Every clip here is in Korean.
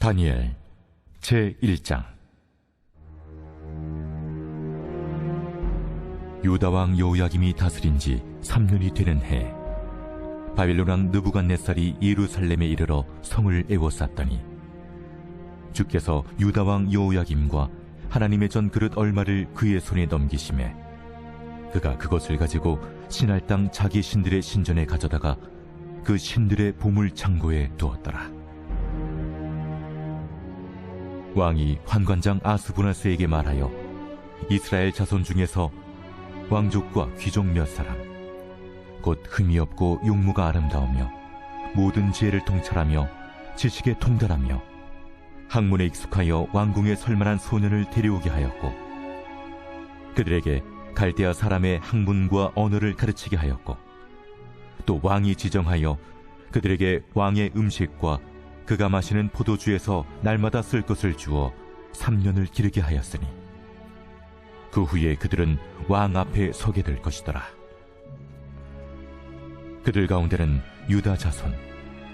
다니엘 제1장. 유다 왕 여호야김이 다스린 지 3년이 되는 해, 바빌론 왕 느부갓네살이 예루살렘에 이르러 성을 에워쌌더니 주께서 유다 왕 여호야김과 하나님의 전 그릇 얼마를 그의 손에 넘기심에 그가 그것을 가지고 신할 땅 자기 신들의 신전에 가져다가 그 신들의 보물 창고에 두었더라. 왕이 환관장 아스부나스에게 말하여 이스라엘 자손 중에서 왕족과 귀족 몇 사람, 곧 흠이 없고 용모가 아름다우며 모든 지혜를 통찰하며 지식에 통달하며 학문에 익숙하여 왕궁에 설만한 소년을 데려오게 하였고, 그들에게 갈대아 사람의 학문과 언어를 가르치게 하였고, 또 왕이 지정하여 그들에게 왕의 음식과 그가 마시는 포도주에서 날마다 쓸 것을 주어 3년을 기르게 하였으니 그 후에 그들은 왕 앞에 서게 될 것이더라. 그들 가운데는 유다 자손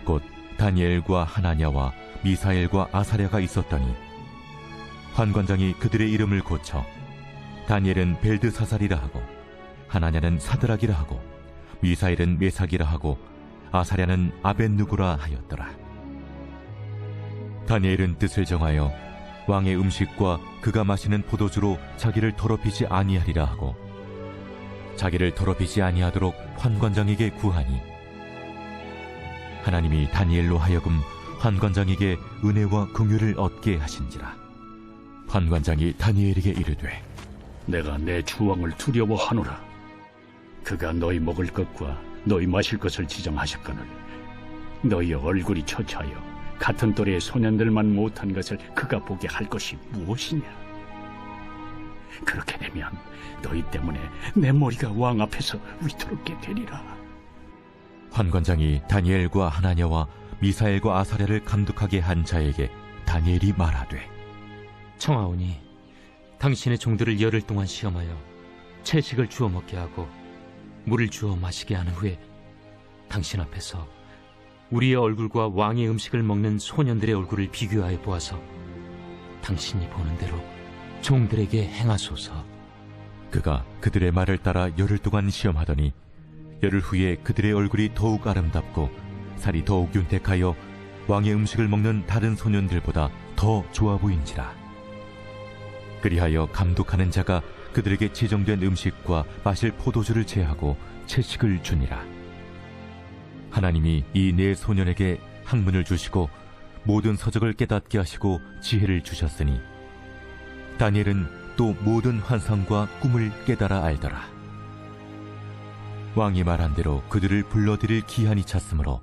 곧 다니엘과 하나냐와 미사엘과 아사랴가 있었더니 환관장이 그들의 이름을 고쳐 다니엘은 벨드사살이라 하고 하나냐는 사드락이라 하고 미사엘은 메삭이라 하고 아사랴는 아벳느고라 하였더라. 다니엘은 뜻을 정하여 왕의 음식과 그가 마시는 포도주로 자기를 더럽히지 아니하리라 하고 자기를 더럽히지 아니하도록 환관장에게 구하니 하나님이 다니엘로 하여금 환관장에게 은혜와 긍휼을 얻게 하신지라. 환관장이 다니엘에게 이르되 내가 내 주왕을 두려워하노라. 그가 너희 먹을 것과 너희 마실 것을 지정하셨거늘 너희의 얼굴이 처차하여 같은 또래의 소년들만 못한 것을 그가 보게 할 것이 무엇이냐? 그렇게 되면 너희 때문에 내 머리가 왕 앞에서 위태롭게 되리라. 환관장이 다니엘과 하나냐와 미사엘과 아사랴를 감독하게 한 자에게 다니엘이 말하되 청하오니 당신의 종들을 열흘 동안 시험하여 채식을 주어 먹게 하고 물을 주어 마시게 한 후에 당신 앞에서 우리의 얼굴과 왕의 음식을 먹는 소년들의 얼굴을 비교하여 보아서 당신이 보는 대로 종들에게 행하소서. 그가 그들의 말을 따라 열흘 동안 시험하더니 열흘 후에 그들의 얼굴이 더욱 아름답고 살이 더욱 윤택하여 왕의 음식을 먹는 다른 소년들보다 더 좋아 보인지라. 그리하여 감독하는 자가 그들에게 지정된 음식과 마실 포도주를 제하고 채식을 주니라. 하나님이 이 네 소년에게 학문을 주시고 모든 서적을 깨닫게 하시고 지혜를 주셨으니 다니엘은 또 모든 환상과 꿈을 깨달아 알더라. 왕이 말한 대로 그들을 불러들일 기한이 찼으므로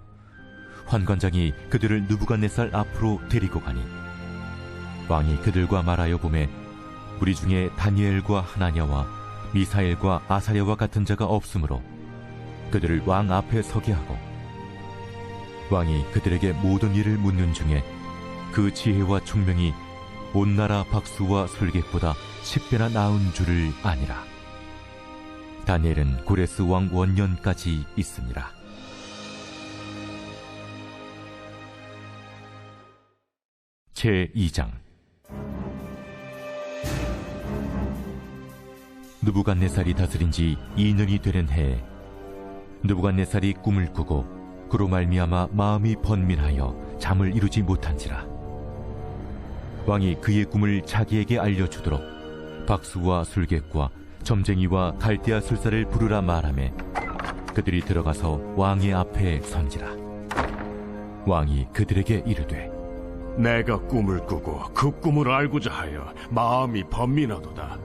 환관장이 그들을 느부갓네살 앞으로 데리고 가니 왕이 그들과 말하여 보매 우리 중에 다니엘과 하나냐와 미사엘과 아사랴와 같은 자가 없으므로 그들을 왕 앞에 서게 하고 왕이 그들에게 모든 일을 묻는 중에 그 지혜와 총명이 온 나라 박수와 술객보다 10배나 나은 줄을 아니라. 다니엘은 고레스 왕 원년까지 있으니라. 제2장. 느부갓네살이 다스린 지 2년이 되는 해에 느부갓네살이 꿈을 꾸고 그로 말미암아 마음이 번민하여 잠을 이루지 못한지라. 왕이 그의 꿈을 자기에게 알려주도록 박수와 술객과 점쟁이와 갈대아 술사를 부르라 말하매 그들이 들어가서 왕의 앞에 선지라. 왕이 그들에게 이르되 내가 꿈을 꾸고 그 꿈을 알고자 하여 마음이 번민하도다.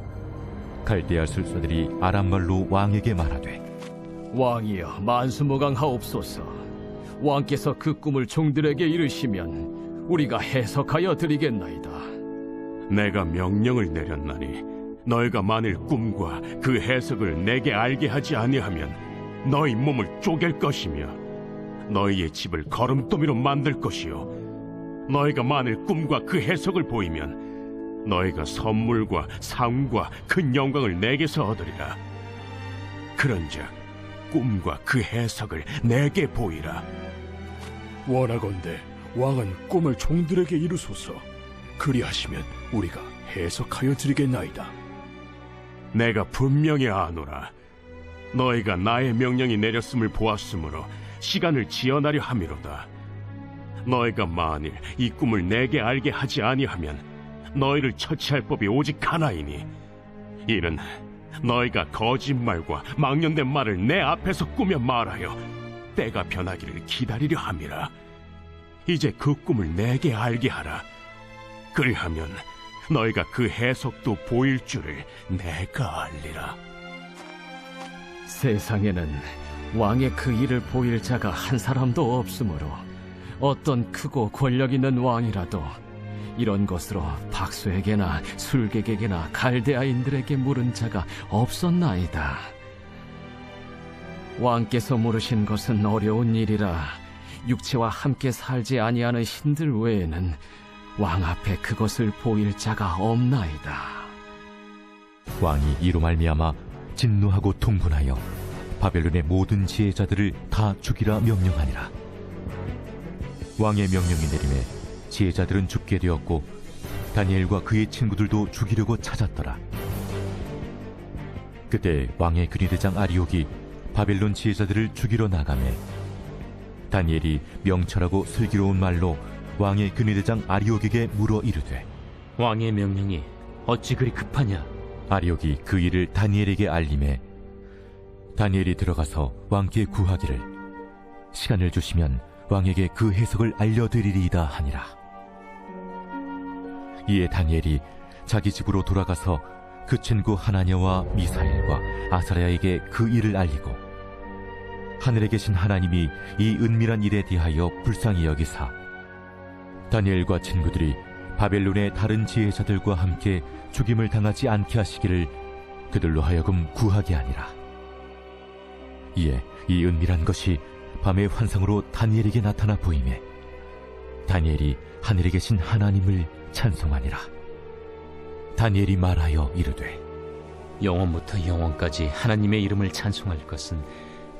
갈대아 술사들이 아람말로 왕에게 말하되 왕이여 만수무강하옵소서. 왕께서 그 꿈을 종들에게 이르시면 우리가 해석하여 드리겠나이다. 내가 명령을 내렸나니 너희가 만일 꿈과 그 해석을 내게 알게 하지 아니하면 너희 몸을 쪼갤 것이며 너희의 집을 거름더미로 만들 것이요 너희가 만일 꿈과 그 해석을 보이면 너희가 선물과 상과 큰 영광을 내게서 얻으리라. 그런즉 꿈과 그 해석을 내게 보이라. 원하건대 왕은 꿈을 종들에게 이루소서. 그리하시면 우리가 해석하여 드리겠나이다. 내가 분명히 아노라. 너희가 나의 명령이 내렸음을 보았으므로 시간을 지연하려 함이로다. 너희가 만일 이 꿈을 내게 알게 하지 아니하면 너희를 처치할 법이 오직 하나이니, 이는 너희가 거짓말과 망령된 말을 내 앞에서 꾸며 말하여 때가 변하기를 기다리려 함이라. 이제 그 꿈을 내게 알게 하라. 그리하면 너희가 그 해석도 보일 줄을 내가 알리라. 세상에는 왕의 그 일을 보일 자가 한 사람도 없으므로 어떤 크고 권력 있는 왕이라도 이런 것으로 박수에게나 술객에게나 갈대아인들에게 물은 자가 없었나이다. 왕께서 물으신 것은 어려운 일이라 육체와 함께 살지 아니하는 신들 외에는 왕 앞에 그것을 보일 자가 없나이다. 왕이 이로 말미암아 진노하고 통분하여 바벨론의 모든 지혜자들을 다 죽이라 명령하니라. 왕의 명령이 내림에 지혜자들은 죽게 되었고 다니엘과 그의 친구들도 죽이려고 찾았더라. 그때 왕의 근위대장 아리옥이 바벨론 지혜자들을 죽이러 나가매 다니엘이 명철하고 슬기로운 말로 왕의 근위대장 아리옥에게 물어 이르되, 왕의 명령이 어찌 그리 급하냐? 아리옥이 그 일을 다니엘에게 알림해 다니엘이 들어가서 왕께 구하기를 시간을 주시면 왕에게 그 해석을 알려드리리이다 하니라. 이에 다니엘이 자기 집으로 돌아가서 그 친구 하나냐와 미사엘과 아사랴에게 그 일을 알리고 하늘에 계신 하나님이 이 은밀한 일에 대하여 불쌍히 여기사 다니엘과 친구들이 바벨론의 다른 지혜자들과 함께 죽임을 당하지 않게 하시기를 그들로 하여금 구하게 하니라. 이에 이 은밀한 것이 밤의 환상으로 다니엘에게 나타나 보이매 다니엘이 하늘에 계신 하나님을 찬송하니라. 다니엘이 말하여 이르되, 영원부터 영원까지 하나님의 이름을 찬송할 것은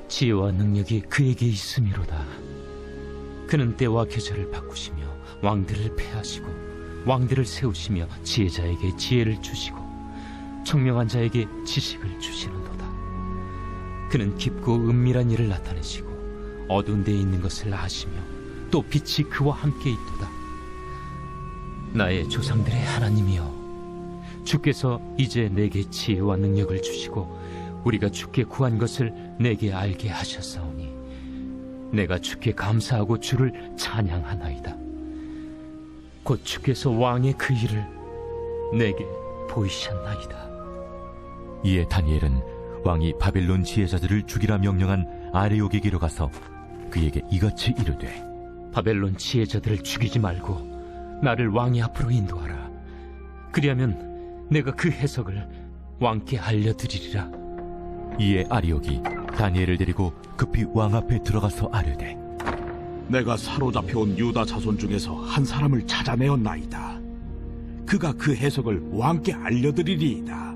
지혜와 능력이 그에게 있음이로다. 그는 때와 계절을 바꾸시며 왕들을 패하시고 왕들을 세우시며 지혜자에게 지혜를 주시고 청명한 자에게 지식을 주시는도다. 그는 깊고 은밀한 일을 나타내시고 어두운 데에 있는 것을 아시며 또 빛이 그와 함께 있도다. 나의 조상들의 하나님이여, 주께서 이제 내게 지혜와 능력을 주시고 우리가 주께 구한 것을 내게 알게 하셨사오니 내가 주께 감사하고 주를 찬양하나이다. 곧 주께서 왕의 그 일을 내게 보이셨나이다. 이에 다니엘은 왕이 바벨론 지혜자들을 죽이라 명령한 아레옥에게로 가서 그에게 이같이 이르되, 바벨론 지혜자들을 죽이지 말고 나를 왕의 앞으로 인도하라. 그리하면 내가 그 해석을 왕께 알려드리리라. 이에 아리옥이 다니엘을 데리고 급히 왕 앞에 들어가서 아뢰되, 내가 사로잡혀온 유다 자손 중에서 한 사람을 찾아내었나이다. 그가 그 해석을 왕께 알려드리리이다.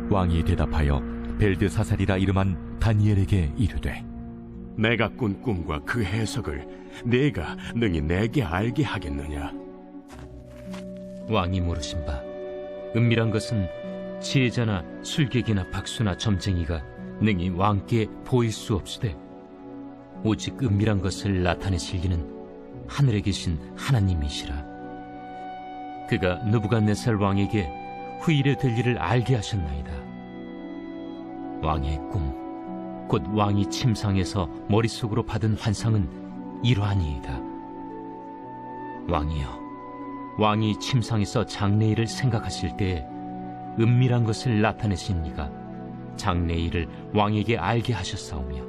왕이 대답하여 벨드사살이라 이름한 다니엘에게 이르되, 내가 꾼 꿈과 그 해석을 네가 능히 내게 알게 하겠느냐? 왕이 물으신 바, 은밀한 것은 지혜자나 술객이나 박수나 점쟁이가 능히 왕께 보일 수 없으되 오직 은밀한 것을 나타내실 이는 하늘에 계신 하나님이시라. 그가 느부갓네살 왕에게 후일에 될 일을 알게 하셨나이다. 왕의 꿈, 곧 왕이 침상에서 머릿속으로 받은 환상은 이러하니이다. 왕이여, 왕이 침상에서 장래일을 생각하실 때에 은밀한 것을 나타내신 이가 장래일을 왕에게 알게 하셨사오며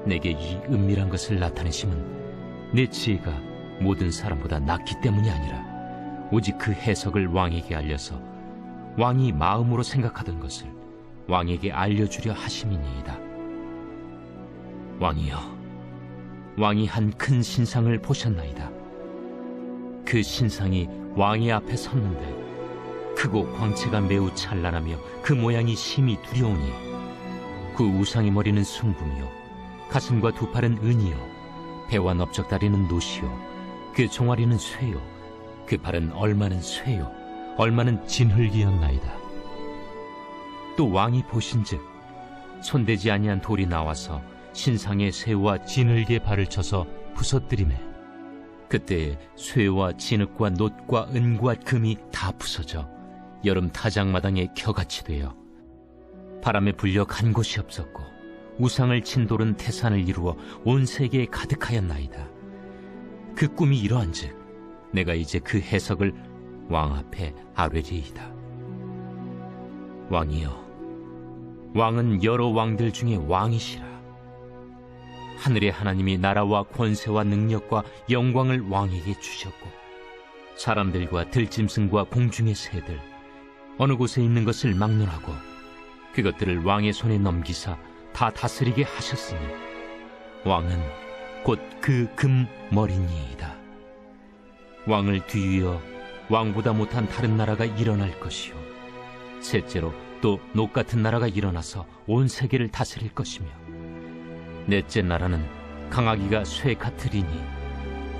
내게 이 은밀한 것을 나타내심은 내 지혜가 모든 사람보다 낫기 때문이 아니라 오직 그 해석을 왕에게 알려서 왕이 마음으로 생각하던 것을 왕에게 알려주려 하심이니이다. 왕이여, 왕이 한 큰 신상을 보셨나이다. 그 신상이 왕의 앞에 섰는데 크고 광채가 매우 찬란하며 그 모양이 심히 두려우니 그 우상의 머리는 순금이요 가슴과 두 팔은 은이요 배와 넓적다리는 노시요 그 종아리는 쇠요, 그 발은 얼마는 쇠요, 얼마는 진흙이었나이다. 또 왕이 보신즉 손대지 아니한 돌이 나와서 신상의 쇠와 진흙의 발을 쳐서 부서뜨리매 그때 쇠와 진흙과 놋과 은과 금이 다 부서져 여름 타작마당에 겨같이 되어 바람에 불려 간 곳이 없었고 우상을 친 돌은 태산을 이루어 온 세계에 가득하였나이다. 그 꿈이 이러한즉 내가 이제 그 해석을 왕 앞에 아뢰리이다. 왕이여, 왕은 여러 왕들 중에 왕이시라. 하늘의 하나님이 나라와 권세와 능력과 영광을 왕에게 주셨고 사람들과 들짐승과 공중의 새들 어느 곳에 있는 것을 막론하고 그것들을 왕의 손에 넘기사 다 다스리게 하셨으니 왕은 곧 그 금머리니이다. 왕을 뒤이어 왕보다 못한 다른 나라가 일어날 것이요 셋째로 또 녹 같은 나라가 일어나서 온 세계를 다스릴 것이며 넷째 나라는 강하기가 쇠 같으리니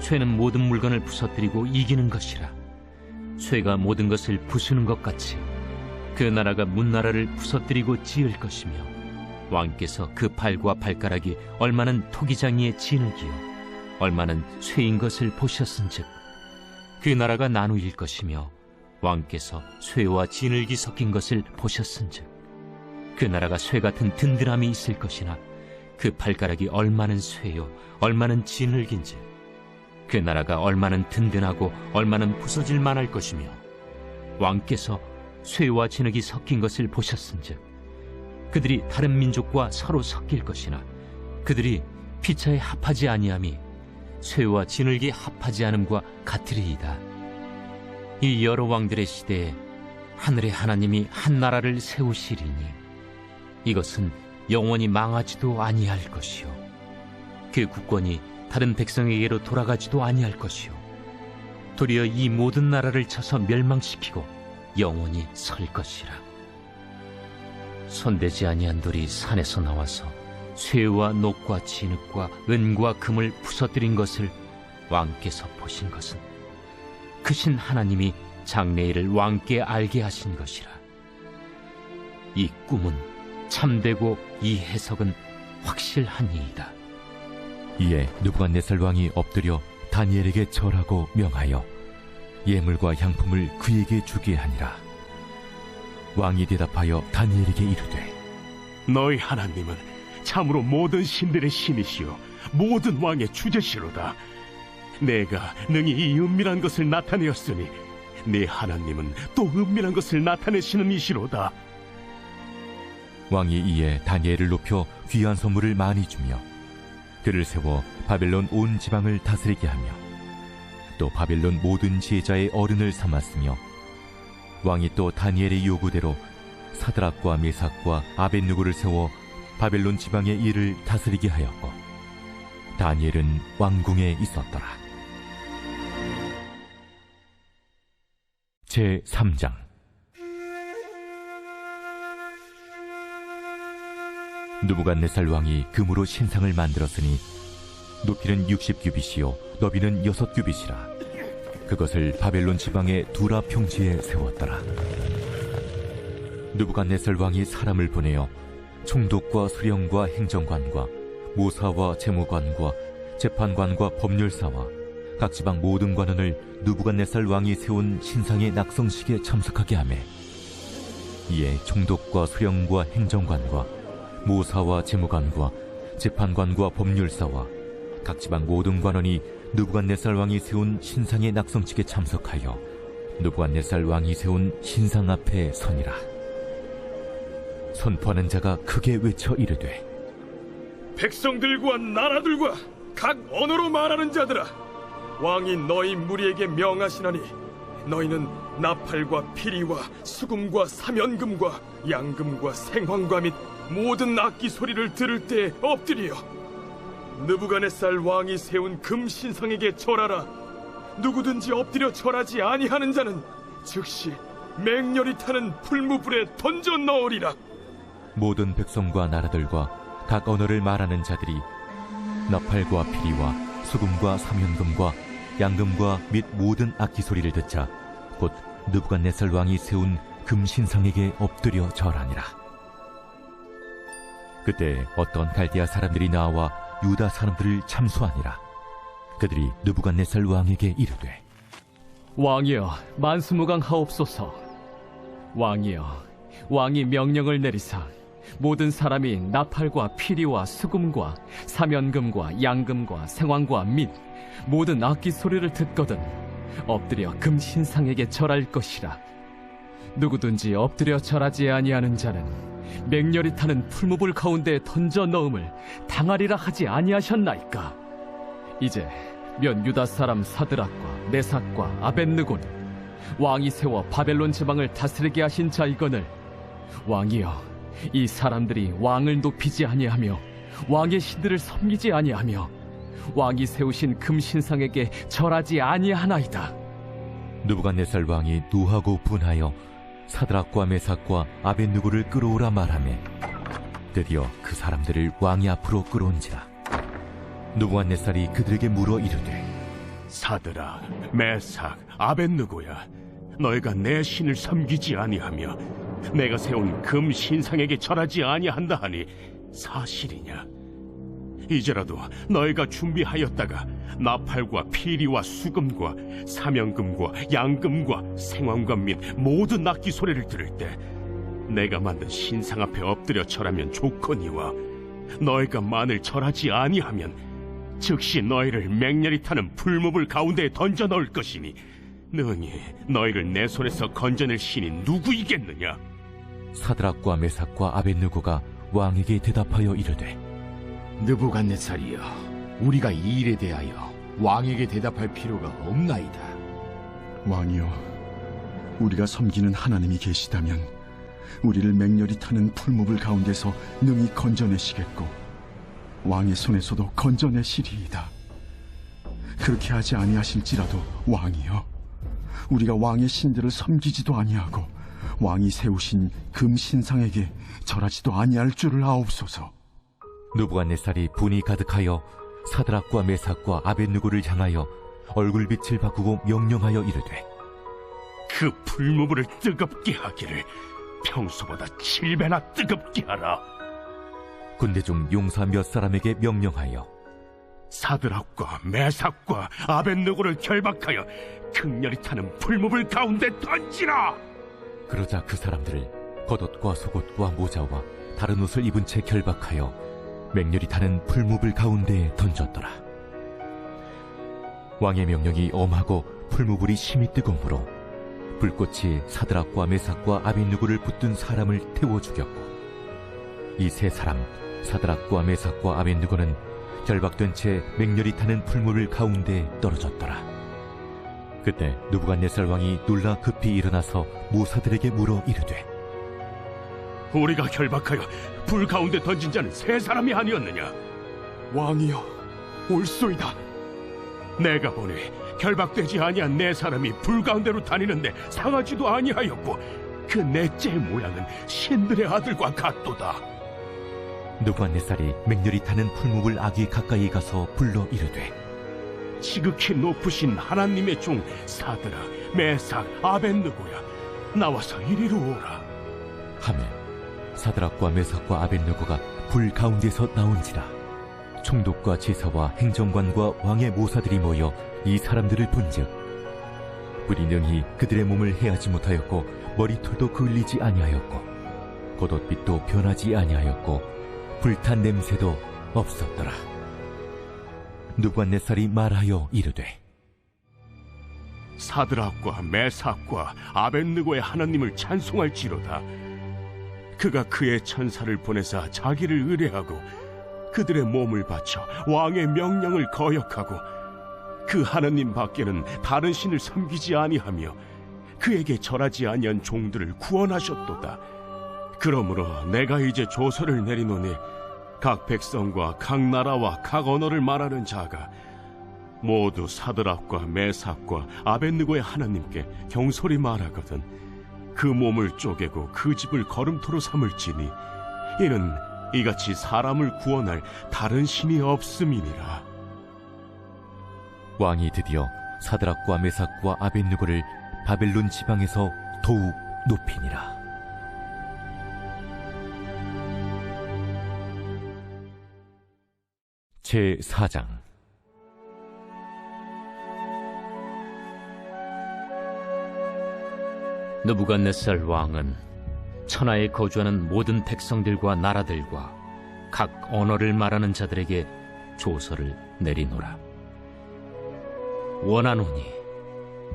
쇠는 모든 물건을 부서뜨리고 이기는 것이라. 쇠가 모든 것을 부수는 것 같이 그 나라가 문나라를 부서뜨리고 지을 것이며 왕께서 그 팔과 발가락이 얼마는 토기장이의 진흙이요 얼마는 쇠인 것을 보셨은즉 그 나라가 나누일 것이며 왕께서 쇠와 진흙이 섞인 것을 보셨은즉 그 나라가 쇠 같은 든든함이 있을 것이나 그 발가락이 얼마는 쇠요 얼마는 진흙인지 그 나라가 얼마는 든든하고 얼마는 부서질 만할 것이며 왕께서 쇠와 진흙이 섞인 것을 보셨은즉 그들이 다른 민족과 서로 섞일 것이나 그들이 피차에 합하지 아니함이 쇠와 진흙이 합하지 않음과 같으리이다. 이 여러 왕들의 시대에 하늘의 하나님이 한 나라를 세우시리니 이것은 영원히 망하지도 아니할 것이요 그 국권이 다른 백성에게로 돌아가지도 아니할 것이요 도리어 이 모든 나라를 쳐서 멸망시키고 영원히 설 것이라. 손대지 아니한 돌이 산에서 나와서 쇠와 녹과 진흙과 은과 금을 부서뜨린 것을 왕께서 보신 것은 크신 하나님이 장래일을 왕께 알게 하신 것이라. 이 꿈은 참되고 이 해석은 확실하니이다. 이에 느부갓네살 왕이 엎드려 다니엘에게 절하고 명하여 예물과 향품을 그에게 주게 하니라. 왕이 대답하여 다니엘에게 이르되 너희 하나님은 참으로 모든 신들의 신이시요 모든 왕의 주제시로다. 내가 능히 이 은밀한 것을 나타내었으니 네 하나님은 또 은밀한 것을 나타내시는 이시로다. 왕이 이에 다니엘을 높여 귀한 선물을 많이 주며 그를 세워 바벨론 온 지방을 다스리게 하며 또 바벨론 모든 지혜자의 어른을 삼았으며 왕이 또 다니엘의 요구대로 사드락과 메삭과 아벳느고를 세워 바벨론 지방의 일을 다스리게 하였고 다니엘은 왕궁에 있었더라. 제3장 느부갓네살 왕이 금으로 신상을 만들었으니 높이는 60규빗이요 너비는 6규빗이라. 그것을 바벨론 지방의 두라 평지에 세웠더라. 느부갓네살 왕이 사람을 보내어 총독과 수령과 행정관과 모사와 재무관과 재판관과 법률사와 각 지방 모든 관원을 느부갓네살 왕이 세운 신상의 낙성식에 참석하게 하매 이에 총독과 수령과 행정관과 모사와 재무관과 재판관과 법률사와 각 지방 모든 관원이 느부갓네살 왕이 세운 신상의 낙성식에 참석하여 느부갓네살 왕이 세운 신상 앞에 서니라. 선포하는 자가 크게 외쳐 이르되 백성들과 나라들과 각 언어로 말하는 자들아, 왕이 너희 무리에게 명하시나니 너희는 나팔과 피리와 수금과 사면금과 양금과 생황과 및 모든 악기 소리를 들을 때 엎드리어 느부갓네살 왕이 세운 금 신상에게 절하라. 누구든지 엎드려 절하지 아니하는 자는 즉시 맹렬히 타는 풀무불에 던져 넣으리라. 모든 백성과 나라들과 각 언어를 말하는 자들이 나팔과 피리와 수금과 사면금과 양금과 및 모든 악기 소리를 듣자 곧 느부갓네살 왕이 세운 금신상에게 엎드려 절하니라. 그때 어떤 갈대아 사람들이 나와 유다 사람들을 참수하니라. 그들이 느부갓네살 왕에게 이르되 왕이여, 만수무강하옵소서. 왕이여, 왕이 명령을 내리사 모든 사람이 나팔과 피리와 수금과 사면금과 양금과 생황과 및 모든 악기 소리를 듣거든 엎드려 금신상에게 절할 것이라. 누구든지 엎드려 절하지 아니하는 자는 맹렬히 타는 풀무불 가운데 던져 넣음을 당하리라 하지 아니하셨나이까. 이제 면 유다 사람 사드락과 메삭과 아벳느고는 왕이 세워 바벨론 지방을 다스리게 하신 자이거늘 왕이여, 이 사람들이 왕을 높이지 아니하며 왕의 신들을 섬기지 아니하며 왕이 세우신 금신상에게 절하지 아니하나이다. 느부갓네살 왕이 노하고 분하여 사드락과 메삭과 아벳느고를 끌어오라 말하매 드디어 그 사람들을 왕이 앞으로 끌어온지라. 느부갓네살이 그들에게 물어 이르되 사드락, 메삭, 아벳느고야, 너희가 내 신을 섬기지 아니하며 내가 세운 금 신상에게 절하지 아니한다 하니 사실이냐? 이제라도 너희가 준비하였다가 나팔과 피리와 수금과 사면금과 양금과 생황금 및 모든 악기 소리를 들을 때 내가 만든 신상 앞에 엎드려 절하면 좋거니와 너희가 만일 절하지 아니하면 즉시 너희를 맹렬히 타는 풀무불 가운데에 던져 넣을 것이니 능히 너희를 내 손에서 건져낼 신이 누구이겠느냐? 사드락과 메삭과 아벳느고가 왕에게 대답하여 이르되 느부갓네살이여, 우리가 이 일에 대하여 왕에게 대답할 필요가 없나이다. 왕이여, 우리가 섬기는 하나님이 계시다면 우리를 맹렬히 타는 풀무불 가운데서 능히 건져내시겠고 왕의 손에서도 건져내시리이다. 그렇게 하지 아니하실지라도 왕이여, 우리가 왕의 신들을 섬기지도 아니하고 왕이 세우신 금신상에게 절하지도 아니할 줄을 아옵소서. 느부갓네살이 분이 가득하여 사드락과 메삭과 아벳느고를 향하여 얼굴빛을 바꾸고 명령하여 이르되 그 풀무불을 뜨겁게 하기를 평소보다 7배나 뜨겁게 하라. 군대 중 용사 몇 사람에게 명령하여 사드락과 메삭과 아벳느고를 결박하여 극렬히 타는 풀무불 가운데 던지라. 그러자 그 사람들을 겉옷과 속옷과 모자와 다른 옷을 입은 채 결박하여 맹렬히 타는 풀무불 가운데에 던졌더라. 왕의 명령이 엄하고 풀무불이 심히 뜨거우므로 불꽃이 사드락과 메삭과 아벳느고를 붙든 사람을 태워 죽였고 이 세 사람 사드락과 메삭과 아벳느고는 결박된 채 맹렬히 타는 풀무불 가운데에 떨어졌더라. 그때 느부갓네살 왕이 놀라 급히 일어나서 모사들에게 물어 이르되 우리가 결박하여 불 가운데 던진 자는 세 사람이 아니었느냐? 왕이여, 옳소이다. 내가 보니 결박되지 아니한 네 사람이 불 가운데로 다니는데 상하지도 아니하였고 그 넷째의 모양은 신들의 아들과 같도다. 느부갓네살이 맹렬히 타는 풀무불 아귀 가까이 가서 불러 이르되 지극히 높으신 하나님의 종 사드락, 메삭, 아벳느고야, 나와서 이리로 오라. 하매 사드락과 메삭과 아벳느고가 불 가운데서 나온지라. 총독과 제사와 행정관과 왕의 모사들이 모여 이 사람들을 본즉 불이 능히 그들의 몸을 해하지 못하였고 머리털도 그을리지 아니하였고 겉옷빛도 변하지 아니하였고 불탄 냄새도 없었더라. 느부갓네살이 말하여 이르되 사드락과 메삭과 아벳느고의 하나님을 찬송할지로다. 그가 그의 천사를 보내사 자기를 의뢰하고 그들의 몸을 바쳐 왕의 명령을 거역하고 그 하나님 밖에는 다른 신을 섬기지 아니하며 그에게 절하지 아니한 종들을 구원하셨도다. 그러므로 내가 이제 조서를 내리노니 각 백성과 각 나라와 각 언어를 말하는 자가 모두 사드락과 메삭과 아벳느고의 하나님께 경솔히 말하거든 그 몸을 쪼개고 그 집을 거름토로 삼을지니 이는 이같이 사람을 구원할 다른 신이 없음이니라. 왕이 드디어 사드락과 메삭과 아벳느고를 바벨론 지방에서 더욱 높이니라. 제4장. 느부갓네살 왕은 천하에 거주하는 모든 백성들과 나라들과 각 언어를 말하는 자들에게 조서를 내리노라. 원하노니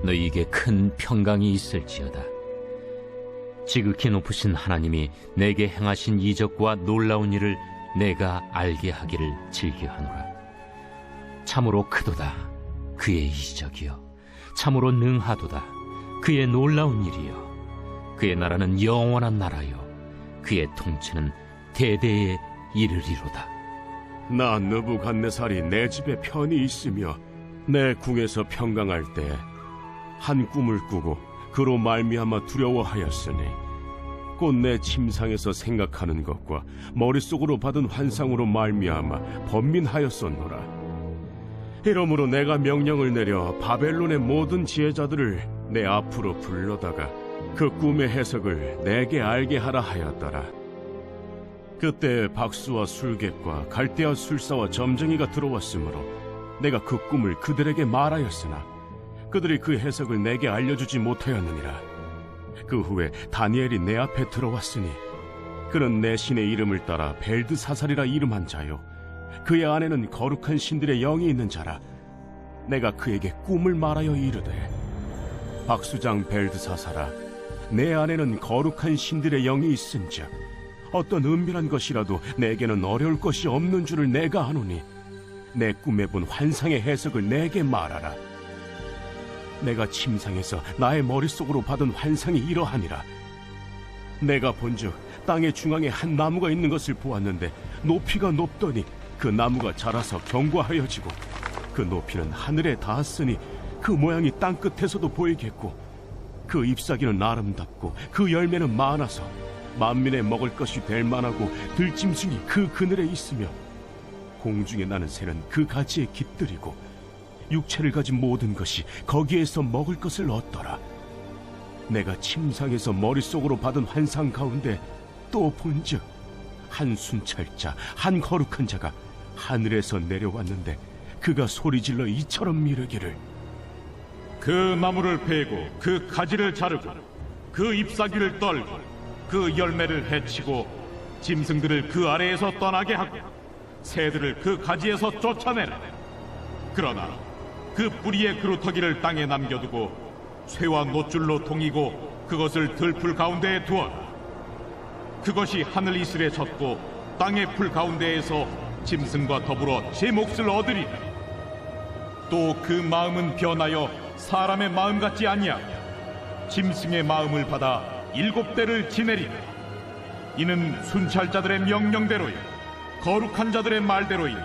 너희에게 큰 평강이 있을지어다. 지극히 높으신 하나님이 내게 행하신 이적과 놀라운 일을 내가 알게 하기를 즐겨하노라. 참으로 크도다 그의 이적이요, 참으로 능하도다 그의 놀라운 일이요. 그의 나라는 영원한 나라요, 그의 통치는 대대에 이르리로다. 나 느부갓네살이 내 집에 편히 있으며 내 궁에서 평강할 때 한 꿈을 꾸고 그로 말미암아 두려워하였으니 곧 내 침상에서 생각하는 것과 머릿속으로 받은 환상으로 말미암아 번민하였었노라. 이러므로 내가 명령을 내려 바벨론의 모든 지혜자들을 내 앞으로 불러다가 그 꿈의 해석을 내게 알게 하라 하였더라. 그때 박수와 술객과 갈대아 술사와 점쟁이가 들어왔으므로 내가 그 꿈을 그들에게 말하였으나 그들이 그 해석을 내게 알려주지 못하였느니라. 그 후에 다니엘이 내 앞에 들어왔으니 그는 내 신의 이름을 따라 벨드사살이라 이름한 자요, 그의 안에는 거룩한 신들의 영이 있는 자라. 내가 그에게 꿈을 말하여 이르되, 박수장 벨드사살아, 내 안에는 거룩한 신들의 영이 있은즉 어떤 은밀한 것이라도 내게는 어려울 것이 없는 줄을 내가 아노니 내 꿈에 본 환상의 해석을 내게 말하라. 내가 침상에서 나의 머릿속으로 받은 환상이 이러하니라. 내가 본즉 땅의 중앙에 한 나무가 있는 것을 보았는데 높이가 높더니 그 나무가 자라서 견고하여지고 그 높이는 하늘에 닿았으니 그 모양이 땅 끝에서도 보이겠고 그 잎사귀는 아름답고 그 열매는 많아서 만민의 먹을 것이 될 만하고 들짐승이 그 그늘에 있으며 공중에 나는 새는 그 가지에 깃들이고 육체를 가진 모든 것이 거기에서 먹을 것을 얻더라. 내가 침상에서 머릿속으로 받은 환상 가운데 또 본즉 한 순찰자, 한 거룩한 자가 하늘에서 내려왔는데 그가 소리질러 이처럼 미르기를, 그 나무를 베고 그 가지를 자르고 그 잎사귀를 떨고 그 열매를 해치고 짐승들을 그 아래에서 떠나게 하고 새들을 그 가지에서 쫓아내라. 그러나 그 뿌리의 그루터기를 땅에 남겨두고 쇠와 노줄로 동이고 그것을 들풀 가운데에 두어라. 그것이 하늘 이슬에 젖고 땅의 풀 가운데에서 짐승과 더불어 제 몫을 얻으리라. 또 그 마음은 변하여 사람의 마음 같지 아니하며 짐승의 마음을 받아 7대를 지내리라. 이는 순찰자들의 명령대로요 거룩한 자들의 말대로이니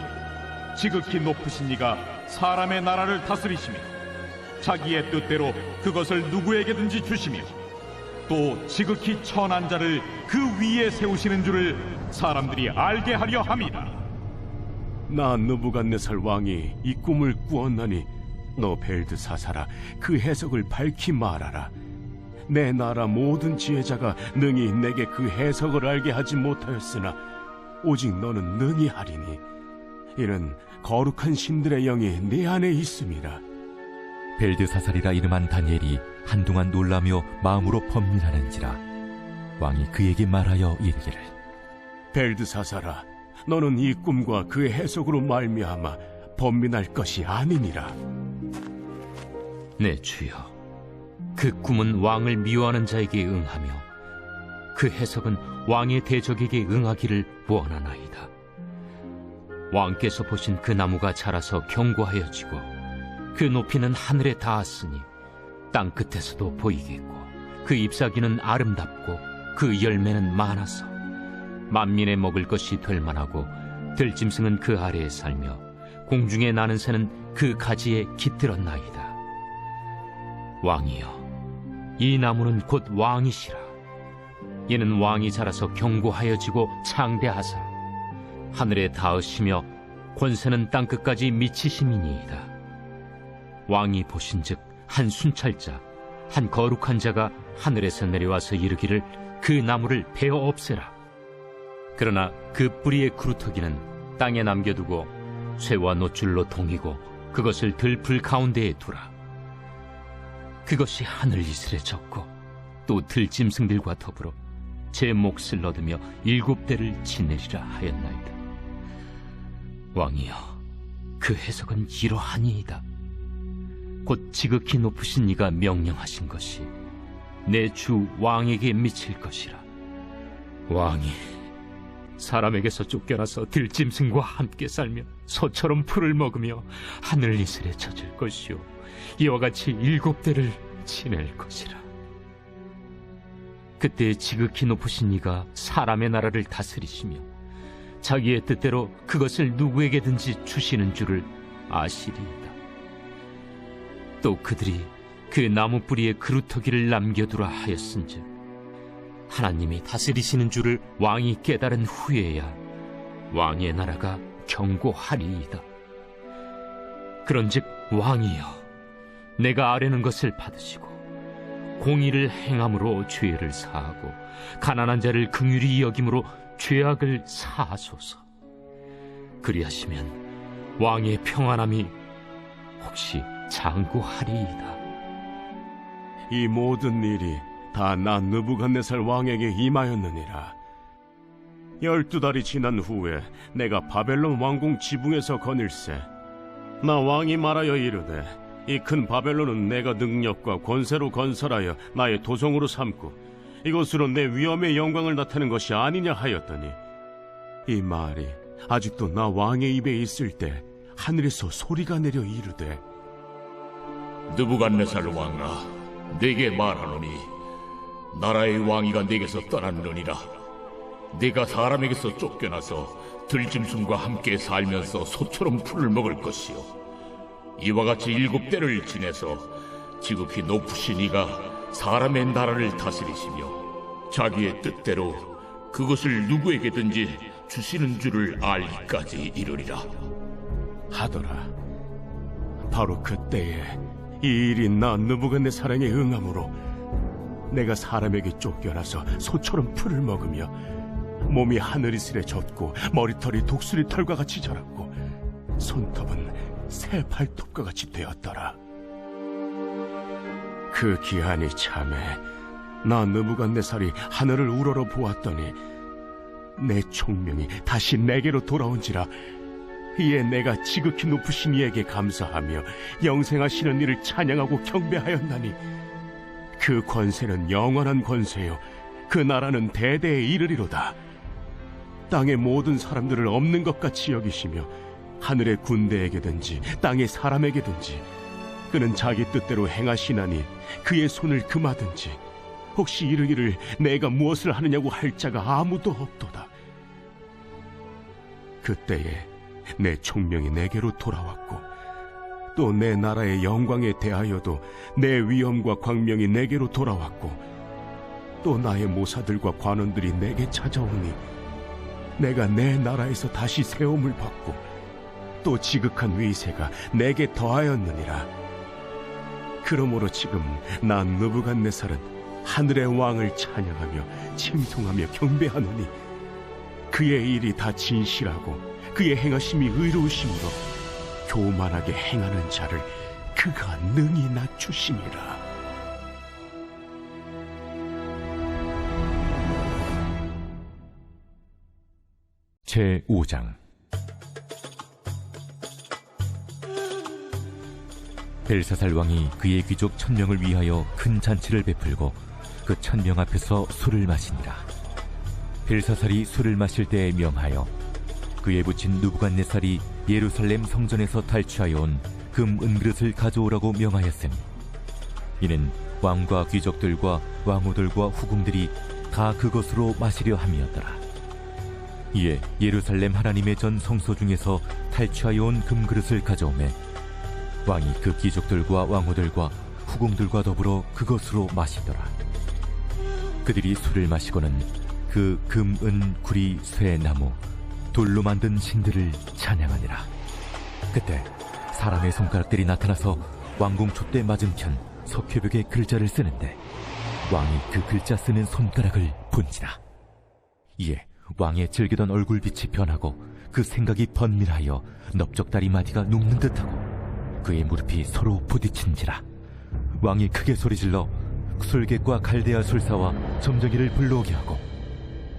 지극히 높으신 이가 사람의 나라를 다스리시며 자기의 뜻대로 그것을 누구에게든지 주시며 또 지극히 천한 자를 그 위에 세우시는 줄을 사람들이 알게 하려 함이라. 나 느부갓네살 왕이 이 꿈을 꾸었나니 너 벨드사살아, 그 해석을 밝히 말하라. 내 나라 모든 지혜자가 능히 내게 그 해석을 알게 하지 못하였으나 오직 너는 능히 하리니 이는 거룩한 신들의 영이 네 안에 있음이라. 벨드사살이라 이름한 다니엘이 한동안 놀라며 마음으로 번민하는지라 왕이 그에게 말하여 이르기를, 벨드사살아, 너는 이 꿈과 그 해석으로 말미암아 번민할 것이 아니니라. 내 주여, 그 꿈은 왕을 미워하는 자에게 응하며 그 해석은 왕의 대적에게 응하기를 원하나이다. 왕께서 보신 그 나무가 자라서 견고하여지고 그 높이는 하늘에 닿았으니 땅 끝에서도 보이겠고 그 잎사귀는 아름답고 그 열매는 많아서 만민의 먹을 것이 될 만하고 들짐승은 그 아래에 살며 공중에 나는 새는 그 가지에 깃들었나이다. 왕이여, 이 나무는 곧 왕이시라. 이는 왕이 자라서 견고하여지고 창대하사 하늘에 닿으시며 권세는 땅끝까지 미치심이니이다. 왕이 보신즉 한 순찰자 한 거룩한 자가 하늘에서 내려와서 이르기를 그 나무를 베어 없애라. 그러나 그 뿌리의 구루터기는 땅에 남겨두고 쇠와 노줄로 동이고 그것을 들풀 가운데에 두라. 그것이 하늘 이슬에 젖고 또 들짐승들과 더불어 제 몫을 얻으며 7대를 지내리라 하였나이다. 왕이여, 그 해석은 이러하니이다. 곧 지극히 높으신 이가 명령하신 것이 내 주 왕에게 미칠 것이라. 왕이 사람에게서 쫓겨나서 들짐승과 함께 살며 소처럼 풀을 먹으며 하늘 이슬에 젖을 것이요 이와 같이 7대를 지낼 것이라. 그때 지극히 높으신 이가 사람의 나라를 다스리시며 자기의 뜻대로 그것을 누구에게든지 주시는 줄을 아시리이다. 또 그들이 그 나무 뿌리에 그루터기를 남겨두라 하였은즉 하나님이 다스리시는 줄을 왕이 깨달은 후에야 왕의 나라가 견고하리이다. 그런즉 왕이여, 내가 아뢰는 것을 받으시고 공의를 행함으로 죄를 사하고 가난한 자를 긍휼히 여김으로 죄악을 사하소서. 그리하시면 왕의 평안함이 혹시 장구하리이다. 이 모든 일이 다 나 느부갓네살 왕에게 임하였느니라. 12달이 지난 후에 내가 바벨론 왕궁 지붕에서 거닐세. 나 왕이 말하여 이르되 이 큰 바벨론은 내가 능력과 권세로 건설하여 나의 도성으로 삼고 이것으로 내 위엄의 영광을 나타낸 것이 아니냐 하였더니 이 말이 아직도 나 왕의 입에 있을 때 하늘에서 소리가 내려 이르되 느부갓네살 왕아, 네게 말하노니 나라의 왕위가 네게서 떠났느니라. 네가 사람에게서 쫓겨나서 들짐승과 함께 살면서 소처럼 풀을 먹을 것이요 이와 같이 7대를 지내서 지극히 높으신 이가 사람의 나라를 다스리시며 자기의 뜻대로 그것을 누구에게든지 주시는 줄을 알기까지 이르리라 하더라. 바로 그때에 이 일이 나 느부갓네살에게 응함으로 내가 사람에게 쫓겨나서 소처럼 풀을 먹으며 몸이 하늘이슬에 젖고 머리털이 독수리 털과 같이 자랐고 손톱은 새 발톱과 같이 되었더라. 그 기한이 참에 나 느부갓네살이 하늘을 우러러 보았더니 내 총명이 다시 내게로 돌아온지라. 이에 내가 지극히 높으신 이에게 감사하며 영생하시는 이를 찬양하고 경배하였나니 그 권세는 영원한 권세요 그 나라는 대대에 이르리로다. 땅의 모든 사람들을 없는 것 같이 여기시며 하늘의 군대에게든지 땅의 사람에게든지 그는 자기 뜻대로 행하시나니 그의 손을 금하든지 혹시 이르기를 내가 무엇을 하느냐고 할 자가 아무도 없도다. 그때에 내 총명이 내게로 돌아왔고 또 내 나라의 영광에 대하여도 내 위엄과 광명이 내게로 돌아왔고 또 나의 모사들과 관원들이 내게 찾아오니 내가 내 나라에서 다시 세움을 받고 또 지극한 위세가 내게 더하였느니라. 그러므로 지금 나 느부갓네살은 하늘의 왕을 찬양하며 칭송하며 경배하노니 그의 일이 다 진실하고 그의 행하심이 의로우심으로 교만하게 행하는 자를 그가 능히 낮추심이라. 제5장 벨사살 왕이 그의 귀족 1000명을 위하여 큰 잔치를 베풀고 그 1000명 앞에서 술을 마시니라. 벨사살이 술을 마실 때에 명하여 그의 부친 느부갓네살이 예루살렘 성전에서 탈취하여 온 금 은그릇을 가져오라고 명하였으니 이는 왕과 귀족들과 왕후들과 후궁들이 다 그것으로 마시려 함이었더라. 이에 예루살렘 하나님의 전 성소 중에서 탈취하여 온 금그릇을 가져오매 왕이 그 귀족들과 왕후들과 후궁들과 더불어 그것으로 마시더라. 그들이 술을 마시고는 그 금, 은, 구리, 쇠, 나무, 돌로 만든 신들을 찬양하니라. 그때 사람의 손가락들이 나타나서 왕궁 촛대 맞은편 석회벽에 글자를 쓰는데 왕이 그 글자 쓰는 손가락을 본지라. 이에 왕의 즐기던 얼굴빛이 변하고 그 생각이 번밀하여 넓적다리 마디가 눕는 듯하고 그의 무릎이 서로 부딪힌지라. 왕이 크게 소리질러 술객과 갈대아 술사와 점쟁이를 불러오게 하고